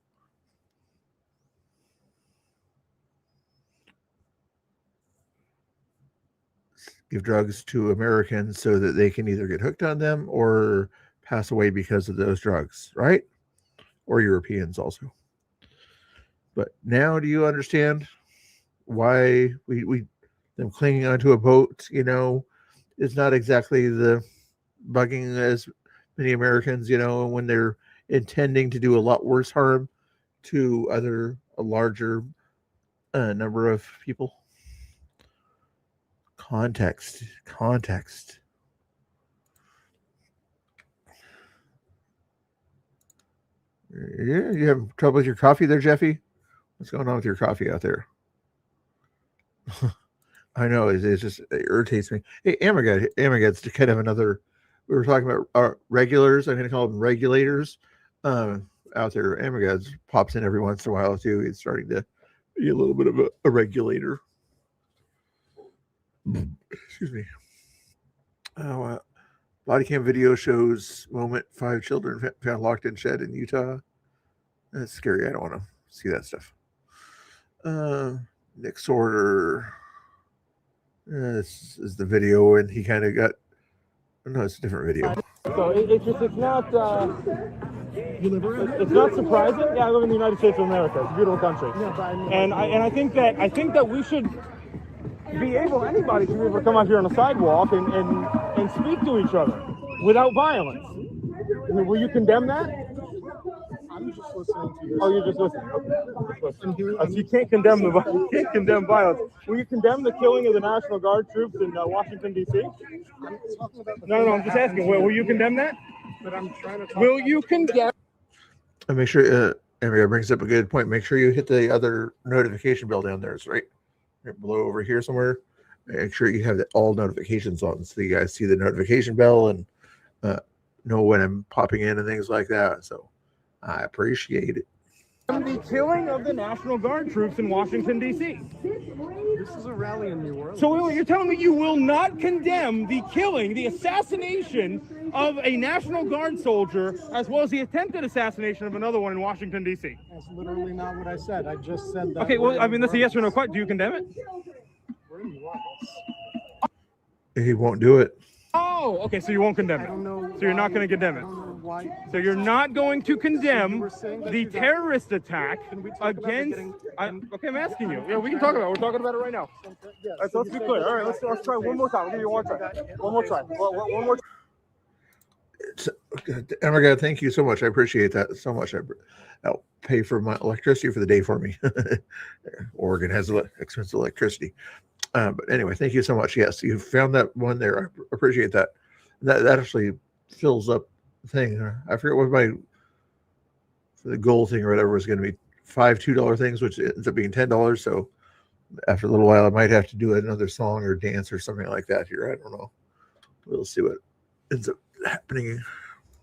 Give drugs to Americans so that they can either get hooked on them or pass away because of those drugs, right? Or Europeans also. But now do you understand why we them clinging onto a boat, you know, is not exactly the bugging as many Americans, you know, when they're intending to do a lot worse harm to a larger number of people. Context. Yeah, you have trouble with your coffee there, Jeffy? What's going on with your coffee out there? I know it irritates me. Hey, Amagad's kind of another. We were talking about regulars. I'm going to call them regulators out there. Amagad's pops in every once in a while too. He's starting to be a little bit of a regulator. Excuse me. Body cam video shows moment 5 children found locked in shed in Utah. That's scary. I don't want to see that stuff. Next order. This is the video, and he kind of got. No, it's a different video. So it's not it's not surprising. Yeah, I live in the United States of America. It's a beautiful country. And I think that we should be able, anybody should be able to come out here on a sidewalk and speak to each other without violence. I mean, will you condemn that? I'm just listening to you. Oh, you're just listening. Okay. So you can't condemn violence. Will you condemn the killing of the National Guard troops in Washington, D.C.? I'm talking about No, I'm just asking. Will you condemn that? But I'm trying to talk Will you condemn? And make sure, Andrea brings up a good point. Make sure you hit the other notification bell down there. It's right below over here somewhere. Make sure you have all notifications on so you guys see the notification bell and know when I'm popping in and things like that. So I appreciate it. The killing of the National Guard troops in Washington, D.C. This is a rally in New Orleans. So you're telling me you will not condemn the killing, the assassination of a National Guard soldier, as well as the attempted assassination of another one in Washington, D.C.? That's literally not what I said. I just said that. Okay, well, I mean, that's a yes or no question. Do you condemn it? We're in New Orleans. He won't do it. Oh, okay, so you won't condemn it. So you're not going to condemn it. Why? So you're not going to condemn the you terrorist attack against. Okay, I'm asking you. Yeah, we can talk about it. We're talking about it right now. Let's be clear. All right, let's try one more time. I'll give you one try. One more try. One more try. Oh my God, thank you so much. I appreciate that so much. I'll pay for my electricity for the day for me. Oregon has expensive electricity. But anyway, thank you so much. Yes, you found that one there. I appreciate that. That actually fills up the thing. I forget what the goal thing or whatever was going to be 5 $2 things, which ends up being $10. So after a little while, I might have to do another song or dance or something like that here. I don't know. We'll see what ends up happening.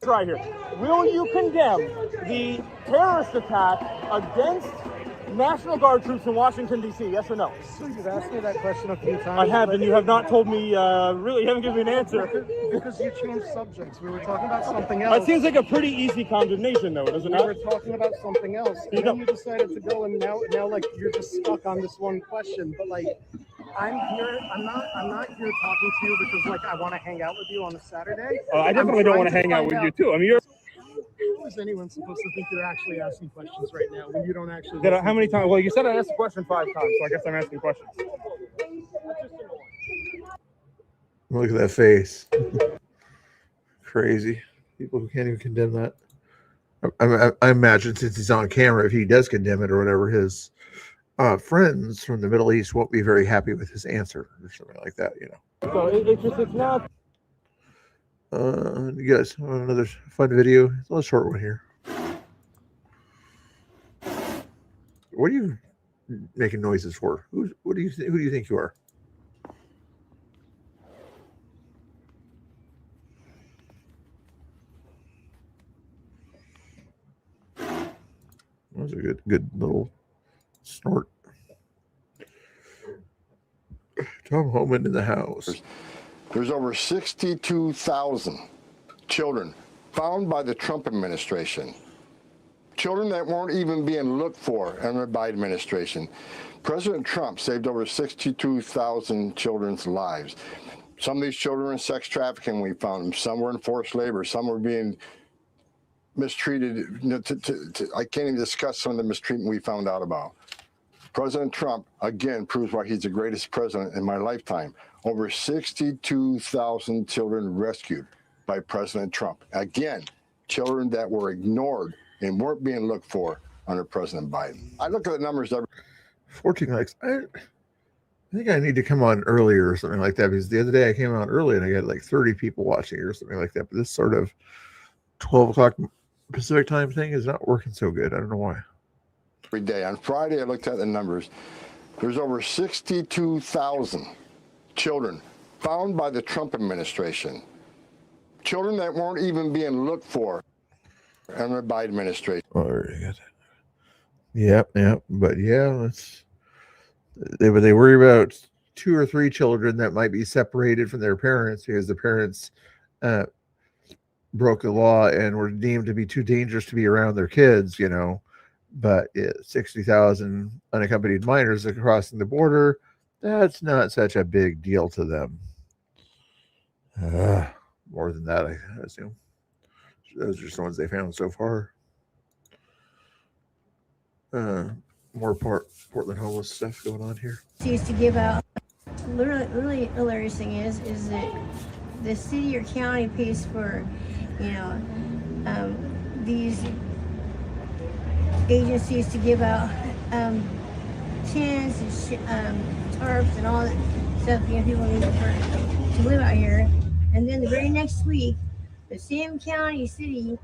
Try here. Will you condemn the terrorist attack against National Guard troops in Washington, D.C., yes or no? So you've asked me that question a few times. I have, and you have not told me, really, you haven't given me an answer. Because you changed subjects. We were talking about something else. That seems like a pretty easy condemnation, though, doesn't it? We were talking about something else. And then you decided to go, and now like, you're just stuck on this one question. But, like, I'm not here talking to you because, like, I want to hang out with you on a Saturday. I definitely don't want to hang out with you, too. I mean, how is anyone supposed to think you're actually asking questions right now when you don't actually? How many times? Well, you said I asked a question 5 times, so I guess I'm asking questions. Look at that face. Crazy. People who can't even condemn that. I imagine since he's on camera, if he does condemn it or whatever, his friends from the Middle East won't be very happy with his answer or something like that, you know. So it's not. You guys want another fun video? It's a little short one here. What are you making noises for? Who do you think you are? That was a good little snort. Tom Homan in the house. There's over 62,000 children found by the Trump administration. Children that weren't even being looked for under the Biden administration. President Trump saved over 62,000 children's lives. Some of these children were in sex trafficking, we found them. Some were in forced labor. Some were being mistreated. I can't even discuss some of the mistreatment we found out about. President Trump, again, proves why he's the greatest president in my lifetime. Over 62,000 children rescued by President Trump. Again, children that were ignored and weren't being looked for under President Biden. I look at the numbers every 14 likes. I think I need to come on earlier or something like that, because the other day I came on early and I got like 30 people watching or something like that. But this sort of 12 o'clock Pacific time thing is not working so good. I don't know why. every day. On Friday, I looked at the numbers. There's over 62,000 children found by the Trump administration. Children that weren't even being looked for under the Biden administration. Oh, you got that. Yep. But yeah, they worry about 2 or 3 children that might be separated from their parents because the parents broke the law and were deemed to be too dangerous to be around their kids, you know. But 60,000 unaccompanied minors crossing the border, that's not such a big deal to them. More than that, I assume. Those are just the ones they found so far. More Portland homeless stuff going on here. She used to give out. Really hilarious thing is that the city or county pays for, these agencies to give out tents and tarps and all that stuff. People need to live out here. And then the very next week, the same county, city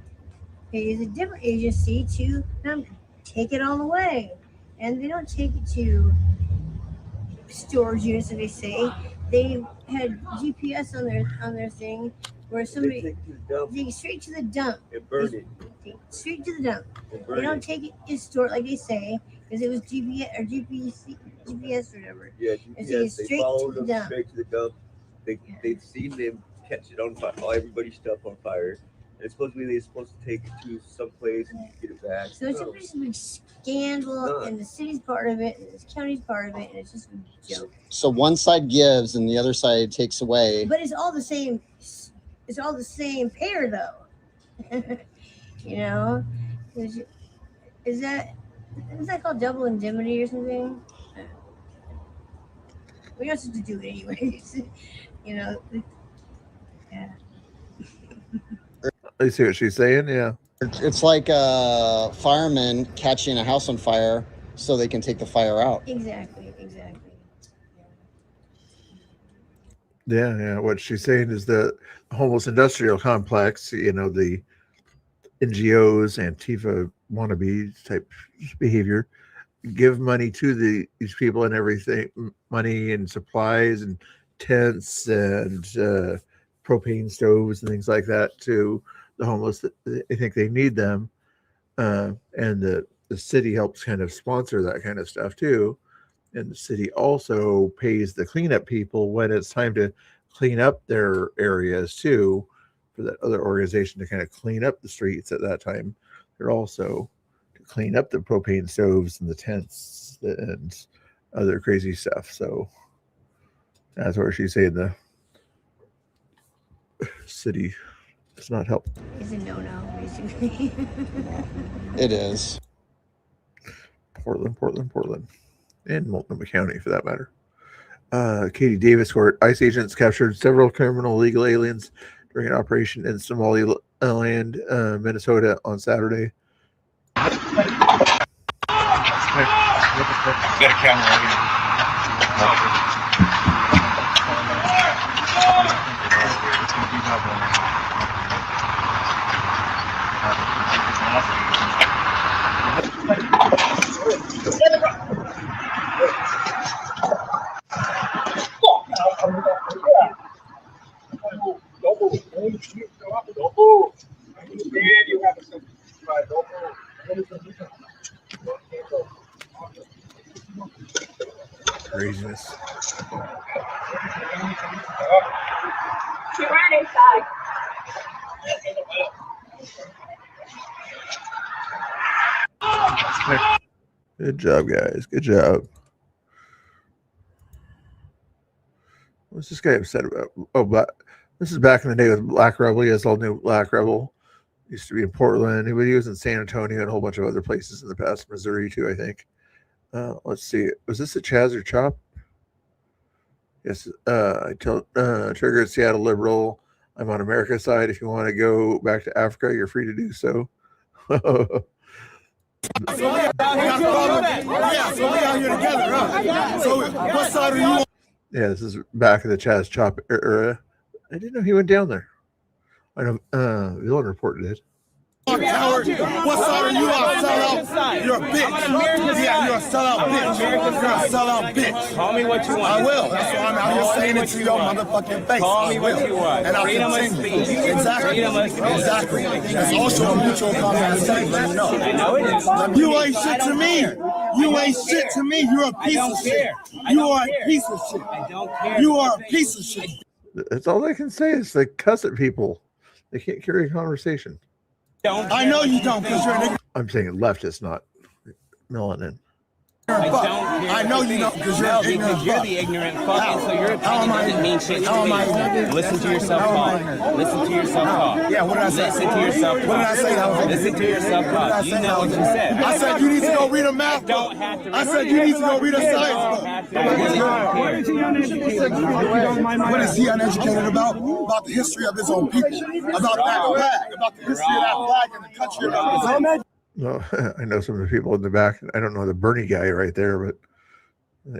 pays a different agency to take it all away. And they don't take it to storage units, as they say. They had GPS on their thing where somebody take it straight to the dump. And burn it. Straight to the dump. They don't take it to store it like they say, because it was GPS or GPS or whatever. Yeah, GPS. They followed them dump. straight to the dump. They've seen them catch it on fire, everybody's stuff on fire. And supposedly they're supposed to take it to some place and get it back. So it's just a big scandal, and the city's part of it, and the county's part of it, and it's just a joke. So one side gives and the other side takes away. But it's all the same. It's all the same pair, though. Is that called double indemnity or something? We're not supposed to do it anyways. Yeah. You see what she's saying? Yeah. It's like firemen catching a house on fire so they can take the fire out. Exactly. Yeah. What she's saying is the homeless industrial complex, the NGOs, Antifa wannabes type behavior, give money to these people and everything, money and supplies and tents and propane stoves and things like that to the homeless that they think they need them. And the city helps kind of sponsor that kind of stuff too. And the city also pays the cleanup people when it's time to clean up their areas too, for that other organization to kind of clean up the streets at that time. They're also to clean up the propane stoves and the tents and other crazy stuff. So that's where she's saying the city does not help. It's a no-no, basically. It is. Portland. And Multnomah County, for that matter. Katie Davis Court. ICE agents captured several criminal illegal aliens during an operation in Somaliland, Minnesota on Saturday. Got a camera here. Craziness. She ran inside. Good job, guys. Good job. What's this guy upset about? Oh, but this is back in the day with Black Rebel. He has all new Black Rebel. Used to be in Portland. He was in San Antonio and a whole bunch of other places in the past. Missouri too, I think. Let's see. Was this a Chaz or Chop? Yes. I told Triggered Seattle Liberal. I'm on America's side. If you want to go back to Africa, you're free to do so. So we out here together, huh? So what side are you on? Yeah, this is back in the Chaz Chop era. I didn't know he went down there. I know Villain Report did. Coward, what side are you on? Sellout. You're a bitch. Yeah, you're a sellout bitch. You're a sellout bitch. Call me what you want. I will. That's why I'm out here saying it to your motherfucking face. Call me what you want. And I'll continue. Exactly. Exactly. That's also a mutual conversation. You know. I know it is. You ain't shit to me. You ain't shit to me. You're a piece of shit. You are a piece of shit. I don't care. You are a piece of shit. That's all they can say is they cuss at people. They can't carry a conversation. I know you don't, because you're an ignorant. I'm saying leftist, not melanin. I know you don't, because you're an ignorant. You're the ignorant fuck, and so your opinion doesn't mean shit to me. Listen to yourself talk. Listen to yourself talk. Yeah, what did I say? Listen to yourself talk. What did I say? Listen to yourself talk. You know what you said. I said you need to go read a math book. I said you need to go read a science book. What is he uneducated about? About the history of his own people. About that flag. About the history of that flag and the country of his own. No, I know some of the people in the back. I don't know the Bernie guy right there, but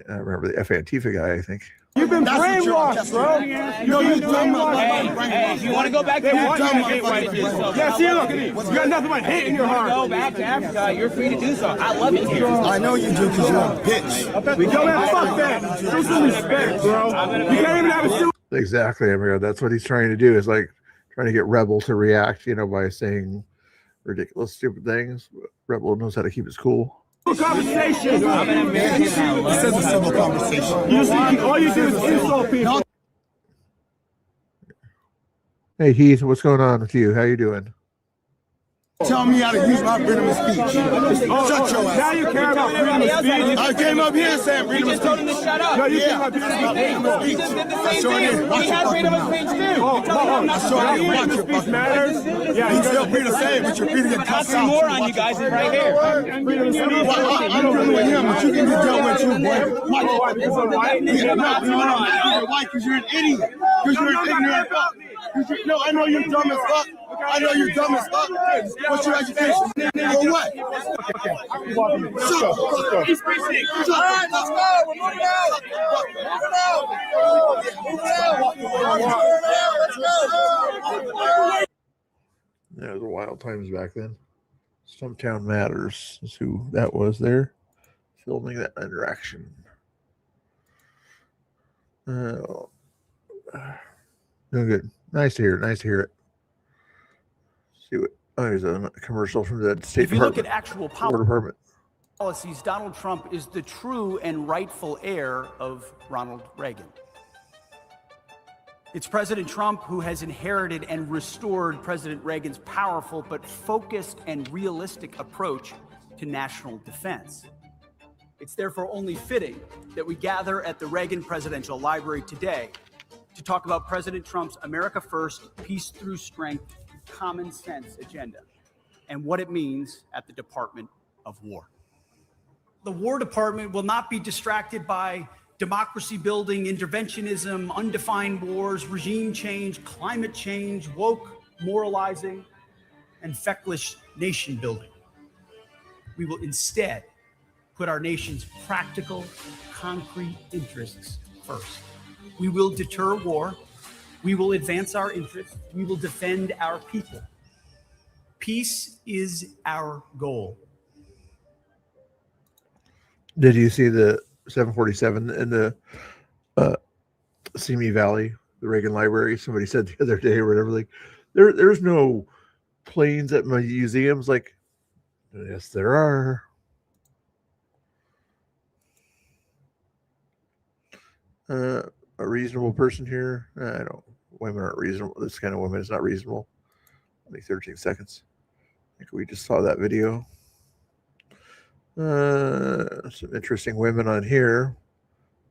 I remember the Antifa guy, I think. You've been brainwashed, bro. No, you dumb motherfucker. Hey, you want to go back to Africa? Yeah, see, look at me. You got nothing but hate in your heart. Go back to Africa. You're free to do so. I love it here. I know you do, because you're a bitch. We go man, fuck that. Show some respect, bro. You can't even have a suit. Exactly, Amigo. That's what he's trying to do, is like trying to get Rebel to react, by saying ridiculous, stupid things. Rebel knows how to keep his cool. Conversation. I'm an American. This is a civil conversation. All you do is insult people. Hey Heath, what's going on with you? How you doing? Tell me how to use my freedom of speech. Shut your ass. Now you care about freedom of speech. I came up here saying freedom of speech. You just told him to shut up. No, you came up here saying freedom of speech. You just did the same thing. We had freedom of speech too. I sure did. Watch your fucking matters. Yeah, you still free to say it, but you're free to get cussed out. More on you guys is right here. I'm dealing with him, but you can get dealt with too, boy. Watch it. You're white because you're an idiot. Because you're an ignorant fuck. No, I know you're dumb as fuck. I know you're dumb as fuck. What's your education? For what? Shut up. All right, let's go. We're moving out. Yeah, it was wild times back then. Stumptown Matters is who that was there, filming that interaction. Doing good. Nice to hear it. Nice to hear it. See what? Oh, there's a commercial from the State If you Department. look at actual War Department. policies, Donald Trump is the true and rightful heir of Ronald Reagan. It's President Trump who has inherited and restored President Reagan's powerful but focused and realistic approach to national defense. It's therefore only fitting that we gather at the Reagan Presidential Library today to talk about President Trump's America First, Peace Through Strength, Common Sense agenda and what it means at the Department of War. The War Department will not be distracted by democracy building, interventionism, undefined wars, regime change, climate change, woke moralizing, and feckless nation building. We will instead put our nation's practical, concrete interests first. We will deter war. We will advance our interests. We will defend our people. Peace is our goal. Did you see the 747 in the Simi Valley, the Reagan Library? Somebody said the other day or whatever, like there's no planes at my museums. Like, yes, there are. A reasonable person here. I don't. Women aren't reasonable. This kind of woman is not reasonable. Only 13 seconds. I think we just saw that video. Some interesting women on here.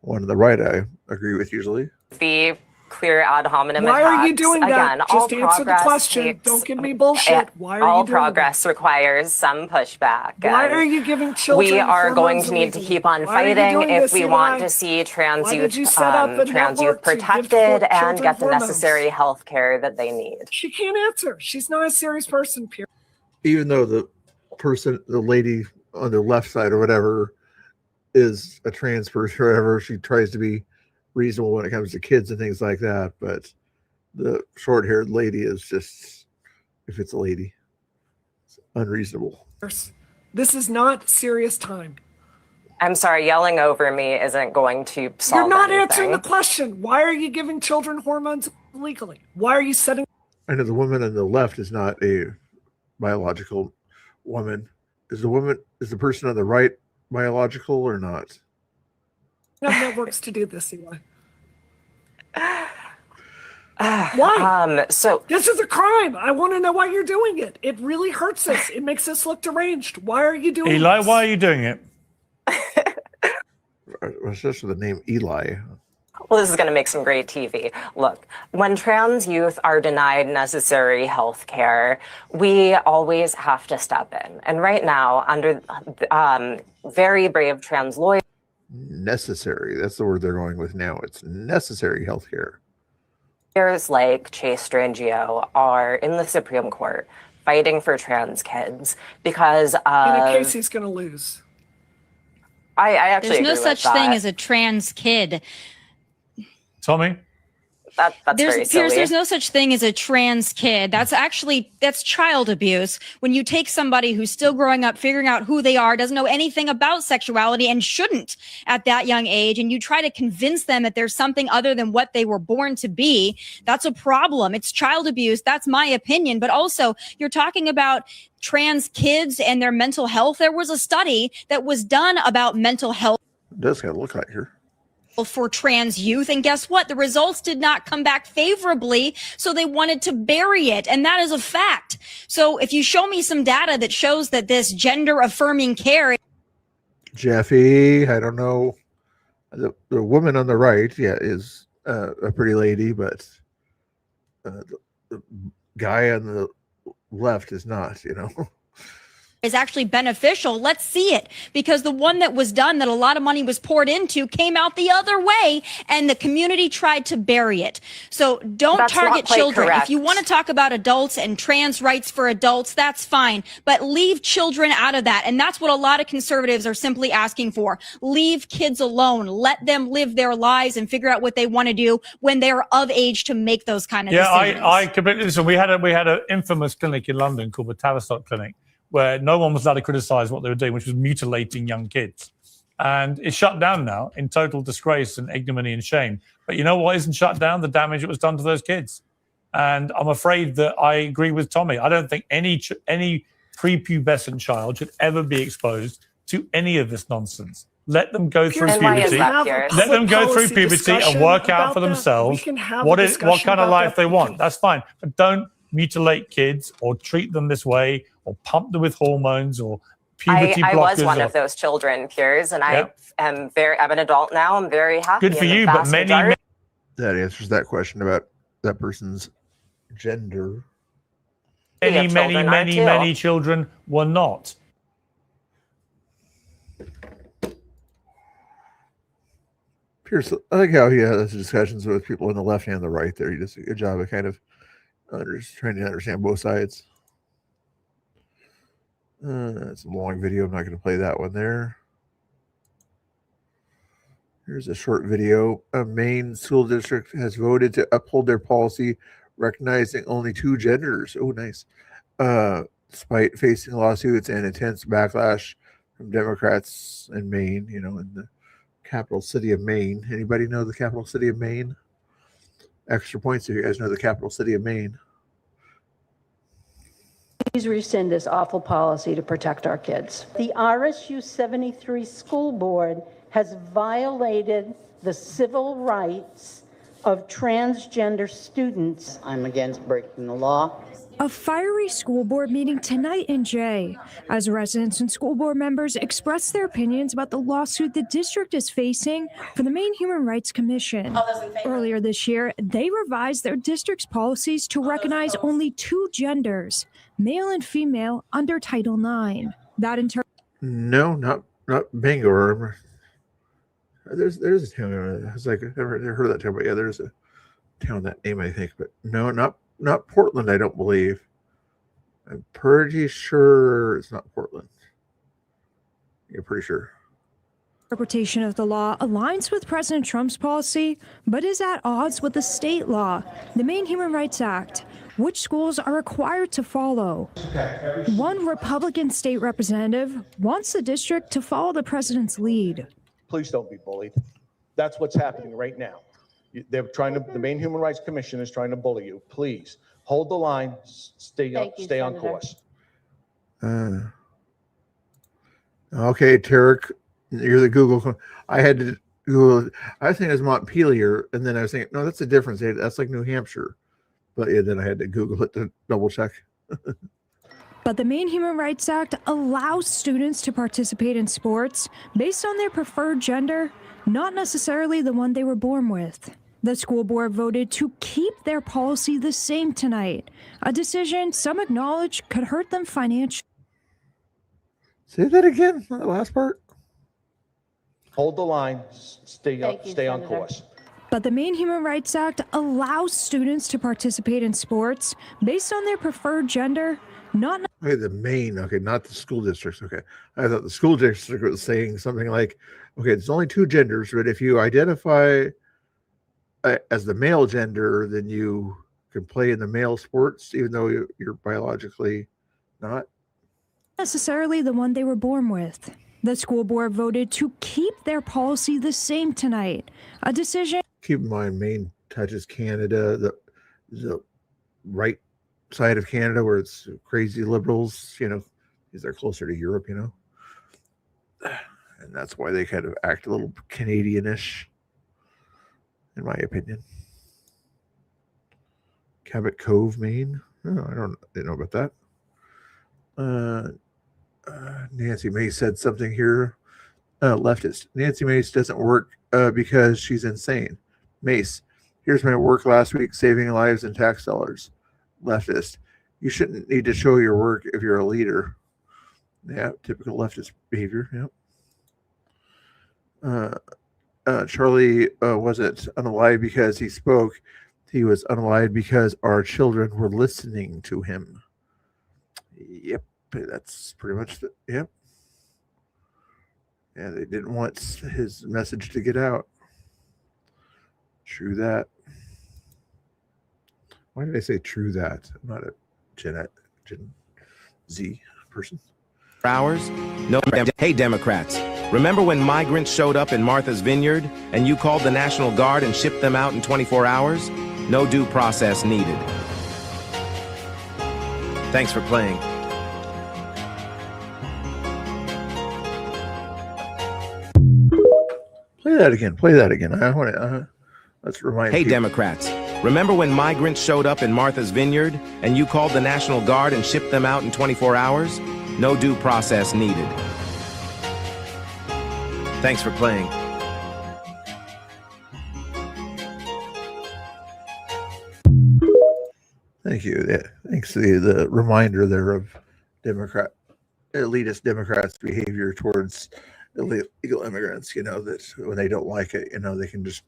One on the right, I agree with usually. the clear ad hominem Why attacks. are you doing Again, that? all Just answer the progress question. takes- Don't give me bullshit. Why are you all doing progress requires some pushback. Why and are you giving children We are going hormones to need to illegally? keep on Why are you fighting doing if this, we Eli? want to see trans Why youth, did you set up a trans youth network to give protected and children get the hormones? necessary health care that they need. She can't answer. She's not a serious person, period. Even though the lady on the left side or whatever is a trans person or whatever, she tries to be reasonable when it comes to kids and things like that. But the short-haired lady is just, if it's a lady, it's unreasonable. This is not serious time. I'm sorry, yelling over me isn't going to solve You're not anything. answering the question. Why are you giving children hormones illegally? Why are you setting I know the woman on the left is not a biological woman. Is the person on the right biological or not? networks to do this, Eli? Why? So this is a crime. I want to know why you're doing it. It really hurts us. It makes us look deranged. Why are you doing Eli, this? why are you doing it? Especially the name Eli. Well, this is going to make some great TV. Look, when trans youth are denied necessary health care, we always have to step in. And right now, under very brave trans lawyers. Necessary. That's the word they're going with now. It's necessary health care. Lawyers like Chase Strangio are in the Supreme Court fighting for trans kids because In a of. case he's going to lose. I actually There's no agree with such thing that. as a trans kid. Tommy? That's very silly. There's no such thing as a trans kid. That's child abuse. When you take somebody who's still growing up, figuring out who they are, doesn't know anything about sexuality and shouldn't at that young age, and you try to convince them that there's something other than what they were born to be, that's a problem. It's child abuse. That's my opinion. But also, you're talking about trans kids and their mental health. There was a study that was done about mental health. It does kind of look like her. For trans youth, and guess what? The results did not come back favorably, so they wanted to bury it, and that is a fact. So if you show me some data that shows that this gender affirming care, Jeffy, I don't know. The woman on the right, is a pretty lady, but the guy on the left is not, is actually beneficial, let's see it, because the one that was done that a lot of money was poured into came out the other way, and the community tried to bury it. So don't That's not target quite children. correct. If you want to talk about adults and trans rights for adults, that's fine, but leave children out of that. And that's what a lot of conservatives are simply asking for. Leave kids alone. Let them live their lives and figure out what they want to do when they're of age to make those kind of decisions. I completely listen. We had an infamous clinic in London called the Tavistock Clinic, where no one was allowed to criticize what they were doing, which was mutilating young kids. And it's shut down now in total disgrace and ignominy and shame. But you know what isn't shut down? The damage that was done to those kids. And I'm afraid that I agree with Tommy. I don't think any prepubescent child should ever be exposed to any of this nonsense. Let them go through puberty. Let them go through puberty and work out for themselves what kind of life they want. That's fine. But don't mutilate kids or treat them this way or pump them with hormones or puberty blockers. I was one of those children, Piers, and I'm an adult now. I'm very happy. Good for in the you, but vast many majority- that answers that question about that person's gender. Many children were not. Pierce, I like how he has discussions with people on the left and the right there. He does a good job of kind of trying to understand both sides. It's a long video. I'm not going to play that one there. Here's a short video. A Maine school district has voted to uphold their policy recognizing only two genders. Oh, nice. Despite facing lawsuits and intense backlash from Democrats in Maine, in the capital city of Maine. Anybody know the capital city of Maine? Extra points if you guys know the capital city of Maine. Please rescind this awful policy to protect our kids. The RSU 73 school board has violated the civil rights of transgender students. I'm against breaking the law. A fiery school board meeting tonight in Jay, as residents and school board members express their opinions about the lawsuit the district is facing for the Maine Human Rights Commission. Earlier this year, they revised their district's policies to recognize only 2 genders, male and female, under Title IX. That in turn. No, not Bangor. There's a town. I was like, I've never heard of that town, but yeah, there's a town that name, I think. But no, not Portland, I don't believe. I'm pretty sure it's not Portland. You're pretty sure. Interpretation of the law aligns with President Trump's policy, but is at odds with the state law, the Maine Human Rights Act, which schools are required to follow. One Republican state representative wants the district to follow the president's lead. Please don't be bullied. That's what's happening right now. The Maine Human Rights Commission is trying to bully you. Please hold the line, stay on course. Okay, Tarek, you're the Google. I had to Google. I was thinking it was Montpelier, and then I was thinking, no, that's a different state. That's like New Hampshire. But yeah, then I had to Google it to double check. But the Maine Human Rights Act allows students to participate in sports based on their preferred gender, not necessarily the one they were born with. The school board voted to keep their policy the same tonight, a decision some acknowledge could hurt them financially. Say that again, the last part. Hold the line, stay on course. But the Maine Human Rights Act allows students to participate in sports based on their preferred gender, not. Okay, the Maine. Okay, not the school districts. Okay, I thought the school district was saying something like, okay, there's only 2 genders, but if you identify as the male gender, then you can play in the male sports, even though you're biologically not necessarily the one they were born with. The school board voted to keep their policy the same tonight, a decision. Keep in mind, Maine touches Canada, the right side of Canada, where it's crazy liberals, because they're closer to Europe, and that's why they kind of act a little Canadian-ish, in my opinion. Cabot Cove, Maine. Oh, I didn't know about that. Nancy Mace said something here. Leftist. Nancy Mace doesn't work because she's insane. Mace, here's my work last week saving lives and tax dollars. Leftist. You shouldn't need to show your work if you're a leader. Yeah, typical leftist behavior. Yep. Charlie wasn't unalive because he spoke. He was unalive because our children were listening to him. Yep, that's pretty much the. Yep. Yeah, they didn't want his message to get out. True that. Why did I say true that? I'm not a Gen Z person. Hours? No. Hey, Democrats. Remember when migrants showed up in Martha's Vineyard and you called the National Guard and shipped them out in 24 hours? No due process needed. Thanks for playing. Play that again. Play that again. I want to. Let's remind. Hey, people. Democrats. Remember when migrants showed up in Martha's Vineyard and you called the National Guard and shipped them out in 24 hours? No due process needed. Thanks for playing. Thank you. Yeah, thanks to the reminder there of elitist Democrats' behavior towards illegal immigrants. That when they don't like it, they can just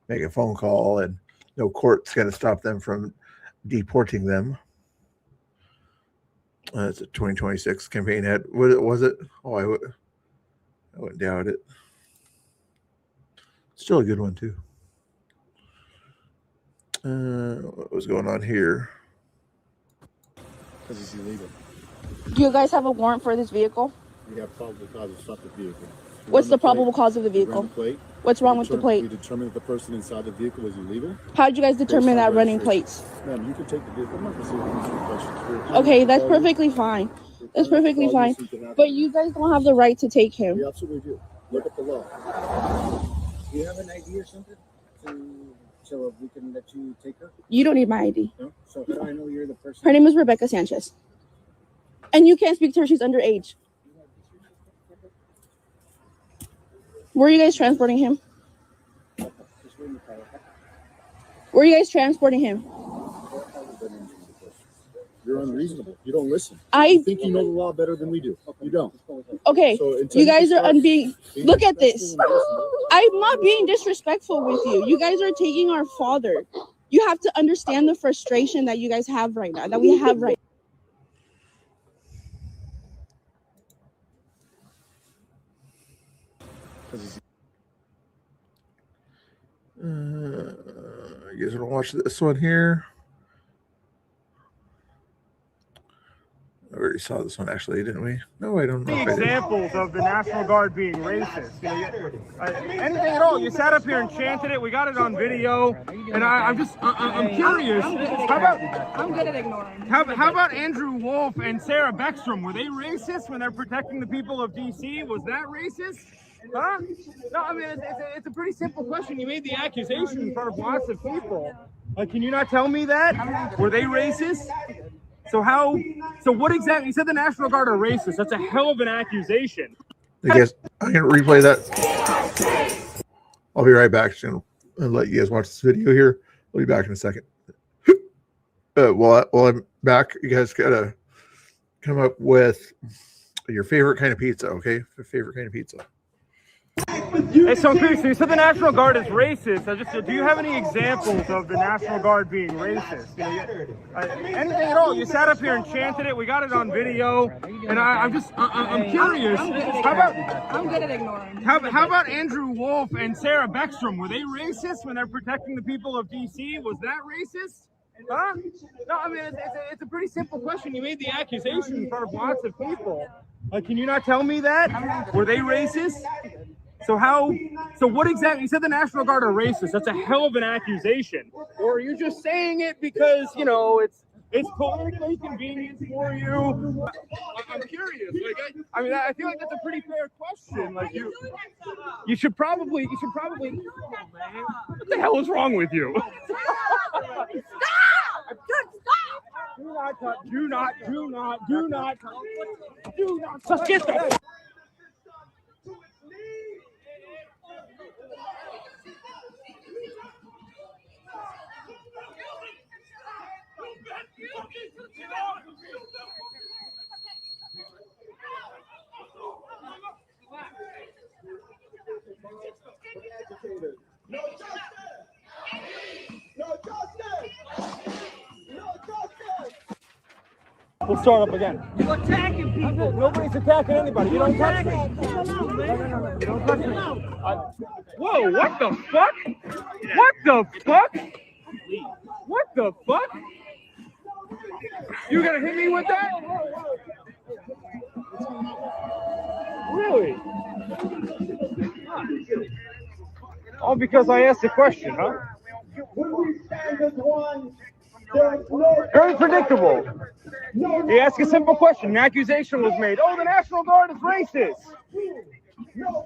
make a phone call and no court's going to stop them from deporting them. It's a 2026 campaign ad. What was it? Oh, I wouldn't doubt it. Still a good one too. What was going on here? Because it's illegal. Do you guys have a warrant for this vehicle? We have probable cause to stop the vehicle. What's the probable cause of the vehicle? Plate. What's wrong with the plate? We determined that the person inside the vehicle was illegal. How did you guys determine that running plates? Ma'am, you can take the vehicle. I'm not going to answer your questions. Okay, that's perfectly fine. That's perfectly fine. But you guys don't have the right to take him. We absolutely do. Look at the law. Do you have an ID or something to So we can let you take her? You don't need my ID. No? So how do I know you're the person? Her name is Rebecca Sanchez. And you can't speak to her. She's underage. Where are you guys transporting him? Where are you guys transporting him? You're unreasonable. You don't listen. I think you know the law better than we do. You don't. Okay, So until you guys are being look at this. disrespectful I'm not being disrespectful with you. You guys are taking our father. You have to understand the frustration that you guys have right now, that we have right You guys want to watch this one here? I already saw this one, actually, didn't we? No, I don't know. The if I did. examples of the National Guard being racist. You know, anything at all. You sat up here and chanted it. We got it on video. And I'm curious. How about I'm good at ignoring. How about Andrew Wolf and Sarah Beckstrom? Were they racist when they're protecting the people of D.C.? Was that racist? Huh? No, I mean, it's a pretty simple question. You made the accusation in front of lots of people. Like, can you not tell me that? Were they racist? So what exactly? You said the National Guard are racist. That's a hell of an accusation. I guess I'm going to replay that. I'll be right back. Just gonna let you guys watch this video here. I'll be back in a second. While I'm back, you guys got to come up with your favorite kind of pizza, okay? Favorite kind of pizza. Hey, so I'm curious. So you said the National Guard is racist. Do you have any examples of the National Guard being racist? You know, anything at all? You sat up here and chanted it. We got it on video. And I'm curious. I'm good at ignoring. How about Andrew Wolf and Sarah Beckstrom? Were they racist when they're protecting the people of D.C.? Was that racist? Huh? No, I mean, it's a pretty simple question. You made the accusation in front of lots of people. Like, can you not tell me that? Were they racist? So what exactly? You said the National Guard are racist. That's a hell of an accusation. Or are you just saying it because, you know, it's politically convenient for you? I'm curious. I feel like that's a pretty fair question. Like you should probably. What the hell is wrong with you? Do not. Just get the. No justice! No justice! No justice! We'll start up again. You're attacking people. Nobody's attacking anybody. You don't touch me. No. You don't touch me. Whoa, what the fuck? What the fuck? What the fuck? You gonna hit me with that? Really? All because I asked a question, huh? Very predictable. You ask a simple question. An accusation was made. Oh, the National Guard is racist.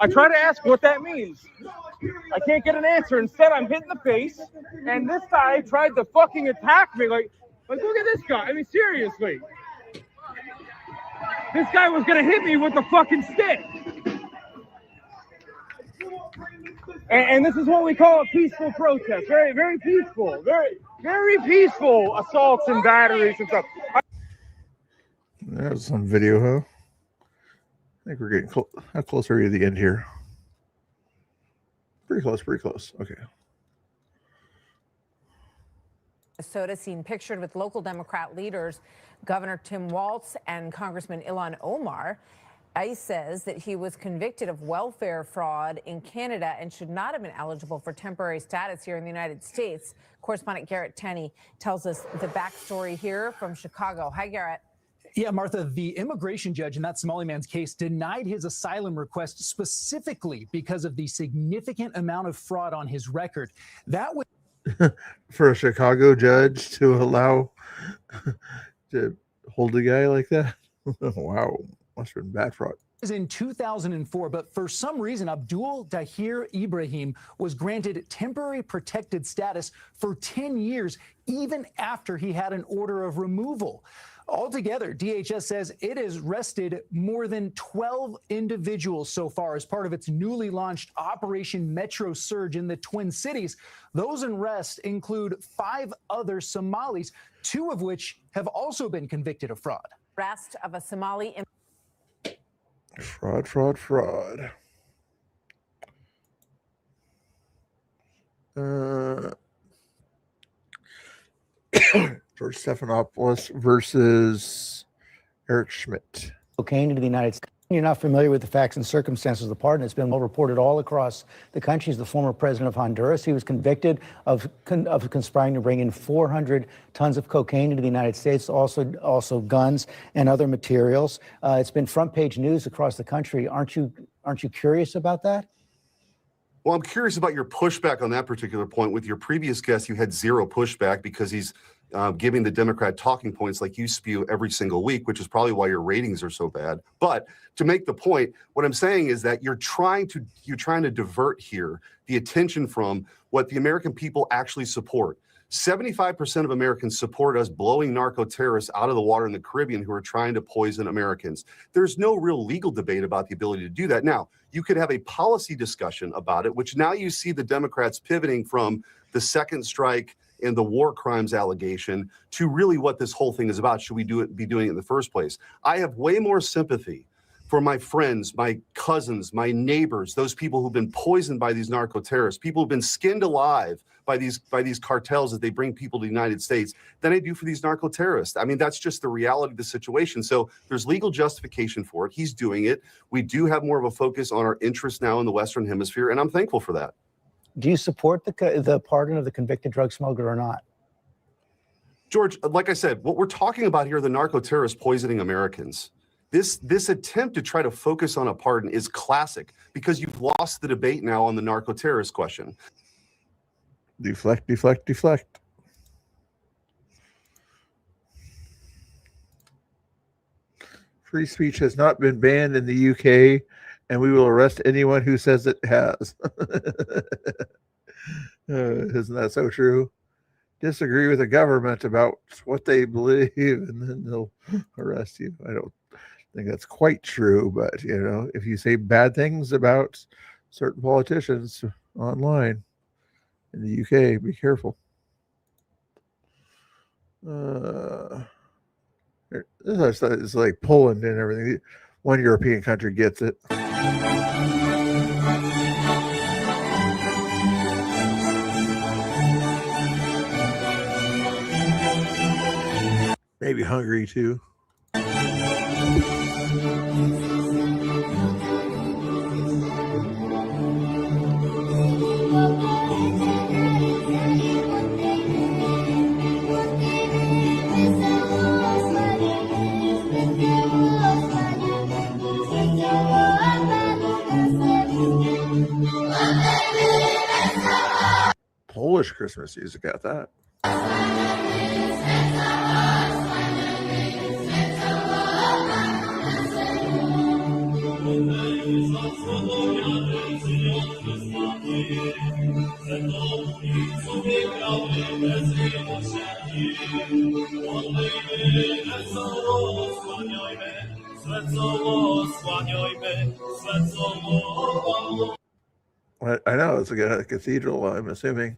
I try to ask what that means. I can't get an answer. Instead, I'm hit in the face. And this guy tried to fucking attack me. Like look at this guy. I mean, seriously. This guy was going to hit me with a fucking stick. And this is what we call a peaceful protest. Very, very peaceful. Very, very peaceful assaults and batteries and stuff. There's some video, huh? I think we're getting close. How close are we to the end here? Pretty close. Okay. Minnesota seen pictured with local Democrat leaders, Governor Tim Walz and Congressman Ilhan Omar. ICE says that he was convicted of welfare fraud in Canada and should not have been eligible for temporary status here in the United States. Correspondent Garrett Tenney tells us the backstory here from Chicago. Hi, Garrett. Yeah, Martha, the immigration judge in that Somali man's case denied his asylum request specifically because of the significant amount of fraud on his record. That was for a Chicago judge to allow to hold a guy like that. Wow, must have been bad fraud. in 2004, but for some reason, Abdul Dahir Ibrahim was granted temporary protected status for 10 years, even after he had an order of removal. Altogether, DHS says it has arrested more than 12 individuals so far as part of its newly launched Operation Metro Surge in the Twin Cities. Those arrests include 5 other Somalis, 2 of which have also been convicted of fraud. Arrest of a Somali. Fraud, fraud, fraud. George Stephanopoulos versus Eric Schmidt. Cocaine into the United States. You're not familiar with the facts and circumstances of the pardon. It's been well reported all across the country. He's the former president of Honduras. He was convicted of conspiring to bring in 400 tons of cocaine into the United States, also guns and other materials. It's been front page news across the country. Aren't you curious about that? Well, I'm curious about your pushback on that particular point. With your previous guest, you had zero pushback because he's giving the Democrat talking points like you spew every single week, which is probably why your ratings are so bad. But to make the point, what I'm saying is that you're trying to divert here the attention from what the American people actually support. 75% of Americans support us blowing narco terrorists out of the water in the Caribbean who are trying to poison Americans. There's no real legal debate about the ability to do that. Now, you could have a policy discussion about it, which now you see the Democrats pivoting from the second strike and the war crimes allegation to really what this whole thing is about. Should we be doing it in the first place? I have way more sympathy for my friends, my cousins, my neighbors, those people who've been poisoned by these narco terrorists, people who've been skinned alive by these cartels as they bring people to the United States than I do for these narco terrorists. I mean, that's just the reality of the situation. So there's legal justification for it. He's doing it. We do have more of a focus on our interests now in the Western Hemisphere, and I'm thankful for that. Do you support the pardon of the convicted drug smuggler or not? George, like I said, what we're talking about here are the narco terrorists poisoning Americans. This attempt to try to focus on a pardon is classic because you've lost the debate now on the narco terrorist question. Deflect, deflect, deflect. Free speech has not been banned in the UK, and we will arrest anyone who says it has. Isn't that so true? Disagree with the government about what they believe, and then they'll arrest you. I don't think that's quite true, but you know, if you say bad things about certain politicians online in the UK, be careful. It's like Poland and everything. One European country gets it. Maybe Hungary too. Polish Christmas music, got that. I know it's a cathedral, I'm assuming.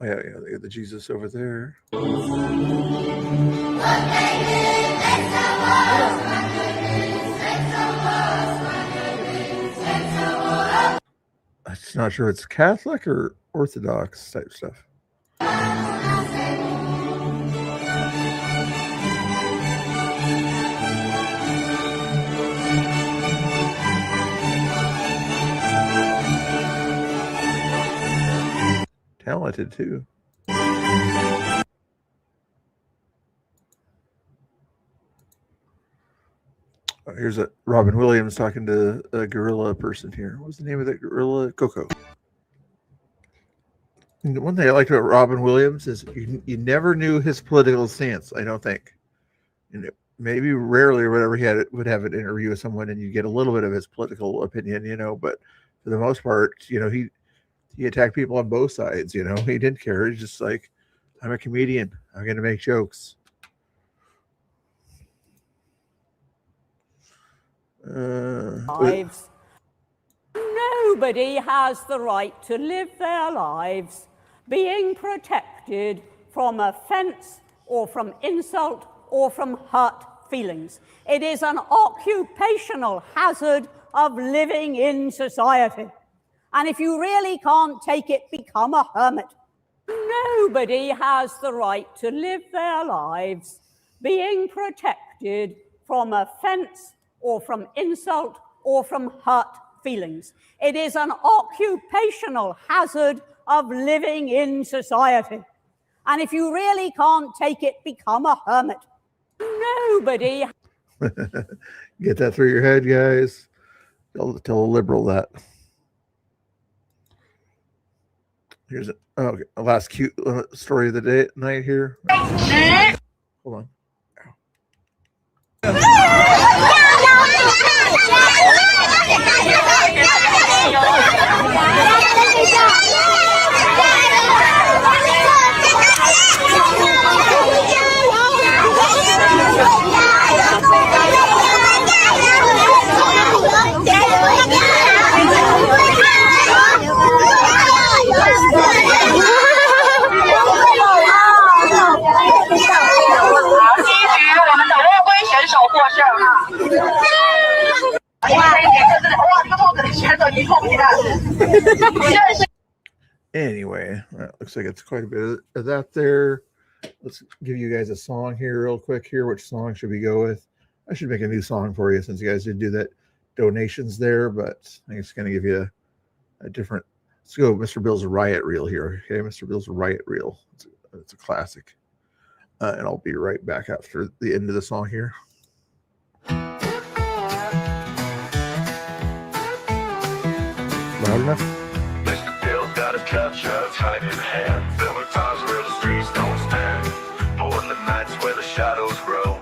Oh, yeah, they got the Jesus over there. I'm not sure it's Catholic or Orthodox type stuff. Talented too. Here's a Robin Williams talking to a gorilla person here. What's the name of that gorilla? Coco. And one thing I liked about Robin Williams is you never knew his political stance, I don't think. And maybe rarely or whatever would have an interview with someone and you get a little bit of his political opinion, but for the most part, he attacked people on both sides, he didn't care. He's just like, I'm a comedian, I'm going to make jokes. Lives. Nobody has the right to live their lives being protected from offense or from insult or from hurt feelings. It is an occupational hazard of living in society. And if you really can't take it, become a hermit. Nobody has the right to live their lives being protected from offense or from insult or from hurt feelings. It is an occupational hazard of living in society. And if you really can't take it, become a hermit. Nobody. Get that through your head, guys. Tell a liberal that. Here's a last cute story of the night here. Hold on. Anyway, looks like it's quite a bit of that there. Let's give you guys a song here real quick here. Which song should we go with? I should make a new song for you since you guys did do that donations there, but I think it's going to give you a different. Let's go Mr. Bill's Riot Reel here. Okay, Mr. Bill's Riot Reel. It's a classic. And I'll be right back after the end of the song here. Loud enough? Mr. Bill's got a touch of time in hand. There were times where the streets don't stand. Born the nights where the shadows grow.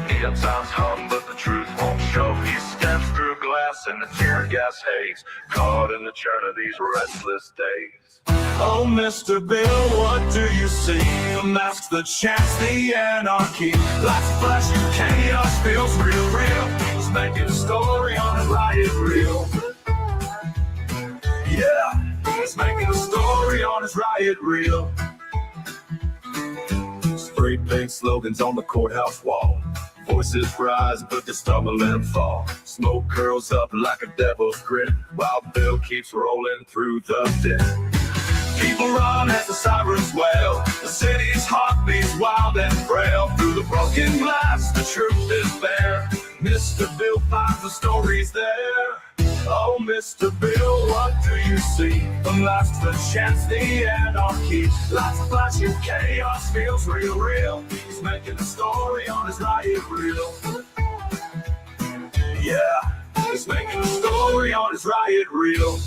Neon signs hum, but the truth won't show. He steps through glass and the tear gas haze. Caught in the churn of these restless days. Oh, Mr. Bill, what do you see? The mask, the chance, the anarchy. Lights flash, chaos feels real. He's making a story on his riot reel. Yeah, he's making a story on his riot reel. Spray paint slogans on the courthouse wall. Voices rise, but they stumble and fall. Smoke curls up like a devil's grin, while Bill keeps rolling through the din. People run as the sirens wail. The city's heart beats wild and frail. Through the broken glass, the truth is bare. Mr. Bill finds the stories there. Oh, Mr. Bill, what do you see? The mask, the chance, the anarchy. Lots of flashing chaos feels real. He's making a story on his riot reel. Yeah, he's making a story on his riot reel.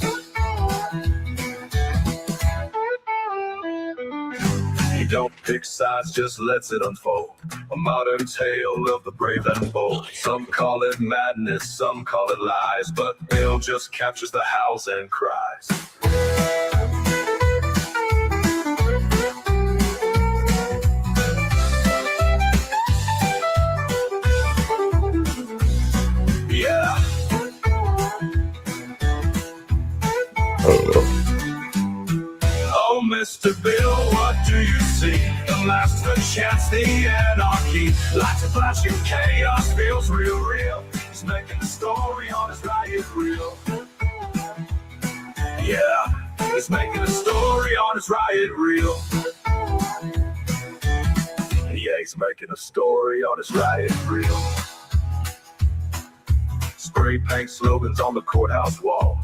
He don't pick sides, just lets it unfold. A modern tale of the brave and bold. Some call it madness, some call it lies, but Bill just captures the howls and cries. Yeah. Oh, Mr. Bill, what do you see? The mask, the chance, the anarchy. Lights are flashing, chaos feels real. He's making a story on his riot reel. Yeah, he's making a story on his riot reel. Yeah, he's making a story on his riot reel. Spray paint slogans on the courthouse wall.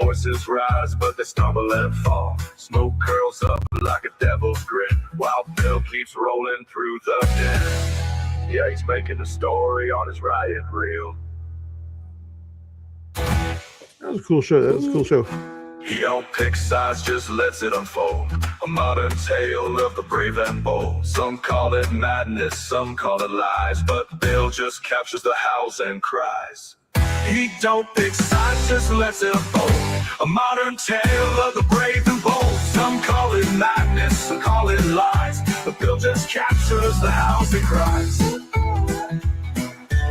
Voices rise, but they stumble and fall. Smoke curls up like a devil's grin, while Bill keeps rolling through the din. Yeah, he's making a story on his riot reel. That was a cool show. He don't pick sides, just lets it unfold. A modern tale of the brave and bold. Some call it madness, some call it lies, but Bill just captures the howls and cries. He don't pick sides, just lets it unfold. A modern tale of the brave and bold. Some call it madness, some call it lies, but Bill just captures the howls and cries.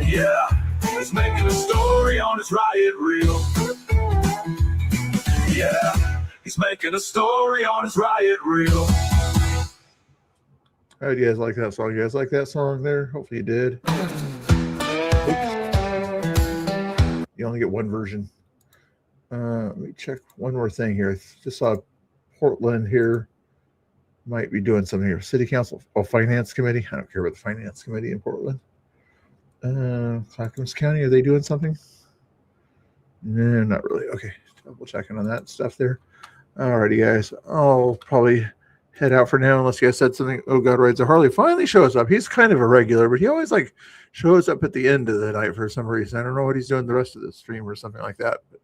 Yeah, he's making a story on his riot reel. Yeah, he's making a story on his riot reel. How do you guys like that song? You guys like that song there? Hopefully you did. Oops. You only get one version. Let me check one more thing here. I just saw Portland here might be doing something here. City Council Finance Committee. I don't care about the Finance Committee in Portland. Clackamas County, are they doing something? No, not really. Okay, double checking on that stuff there. Alrighty, guys. I'll probably head out for now unless you guys said something. Oh, God Rides a Harley finally shows up. He's kind of a regular, but he always like shows up at the end of the night for some reason. I don't know what he's doing the rest of the stream or something like that. But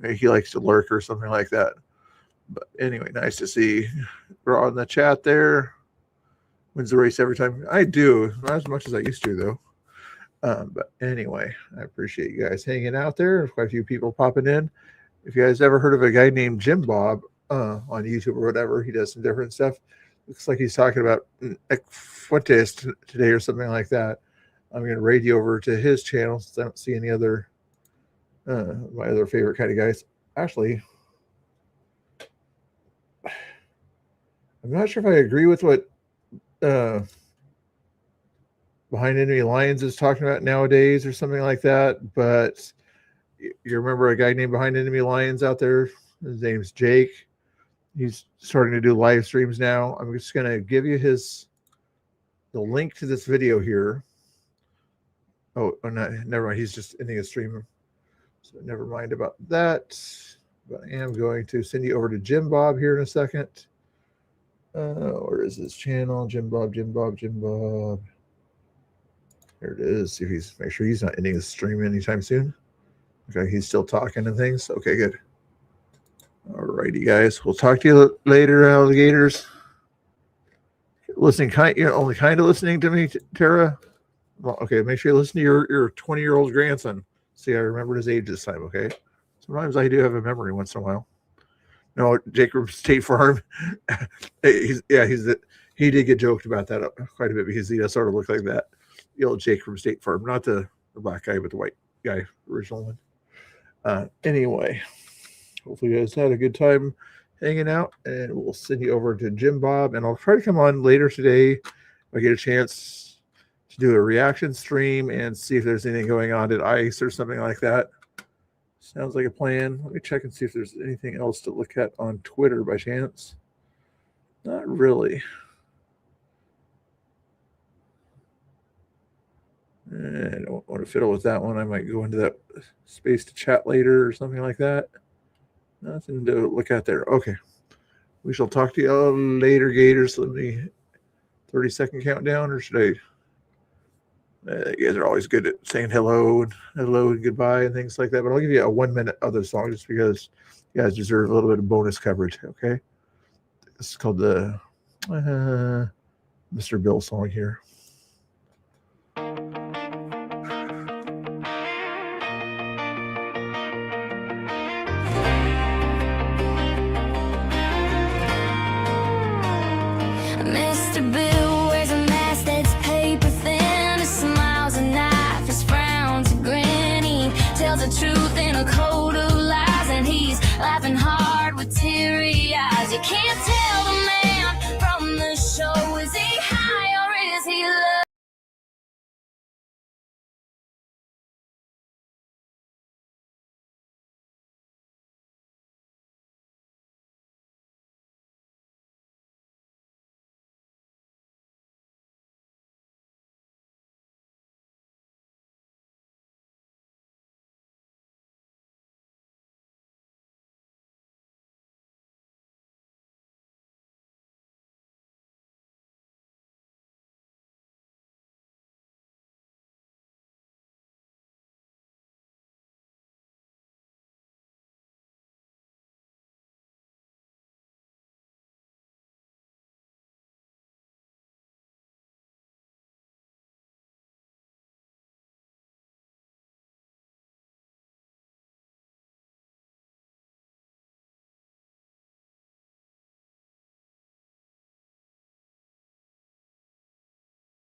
maybe he likes to lurk or something like that. But anyway, nice to see Raw in the chat there. Wins the race every time. I do, not as much as I used to though. But anyway, I appreciate you guys hanging out there. There's quite a few people popping in. If you guys ever heard of a guy named Jim Bob on YouTube or whatever, he does some different stuff. Looks like he's talking about Fuentes today or something like that. I'm going to raid you over to his channel since I don't see any other my other favorite kind of guys. Actually, I'm not sure if I agree with what Behind Enemy Lines is talking about nowadays or something like that, but you remember a guy named Behind Enemy Lines out there? His name's Jake. He's starting to do live streams now. I'm just going to give you the link to this video here. Oh, no, never mind. He's just ending his stream. So never mind about that. But I am going to send you over to Jim Bob here in a second. Where is his channel? Jim Bob. There it is. See if he's, make sure he's not ending his stream anytime soon. Okay, he's still talking and things. Okay, good. All righty, guys. We'll talk to you later, alligators. Listening, you're only kind of listening to me, Tara. Well, okay, make sure you listen to your 20-year-old grandson. See, I remembered his age this time. Okay, sometimes I do have a memory once in a while. No, Jacob State Farm. He did get joked about that quite a bit because he does sort of look like that. The old Jake from State Farm, not the black guy, but the white guy, original one. Anyway, hopefully you guys had a good time hanging out, and we'll send you over to Jim Bob, and I'll try to come on later today if I get a chance to do a reaction stream and see if there's anything going on at ICE or something like that. Sounds like a plan. Let me check and see if there's anything else to look at on Twitter by chance. Not really. I don't want to fiddle with that one. I might go into that space to chat later or something like that. Nothing to look at there. Okay. We shall talk to you all later, Gators. Let me 30-second countdown, or should I? You guys are always good at saying hello and goodbye and things like that. But I'll give you a 1-minute other song just because you guys deserve a little bit of bonus coverage. Okay. This is called the Mr. Bill song here. Mr. Bill.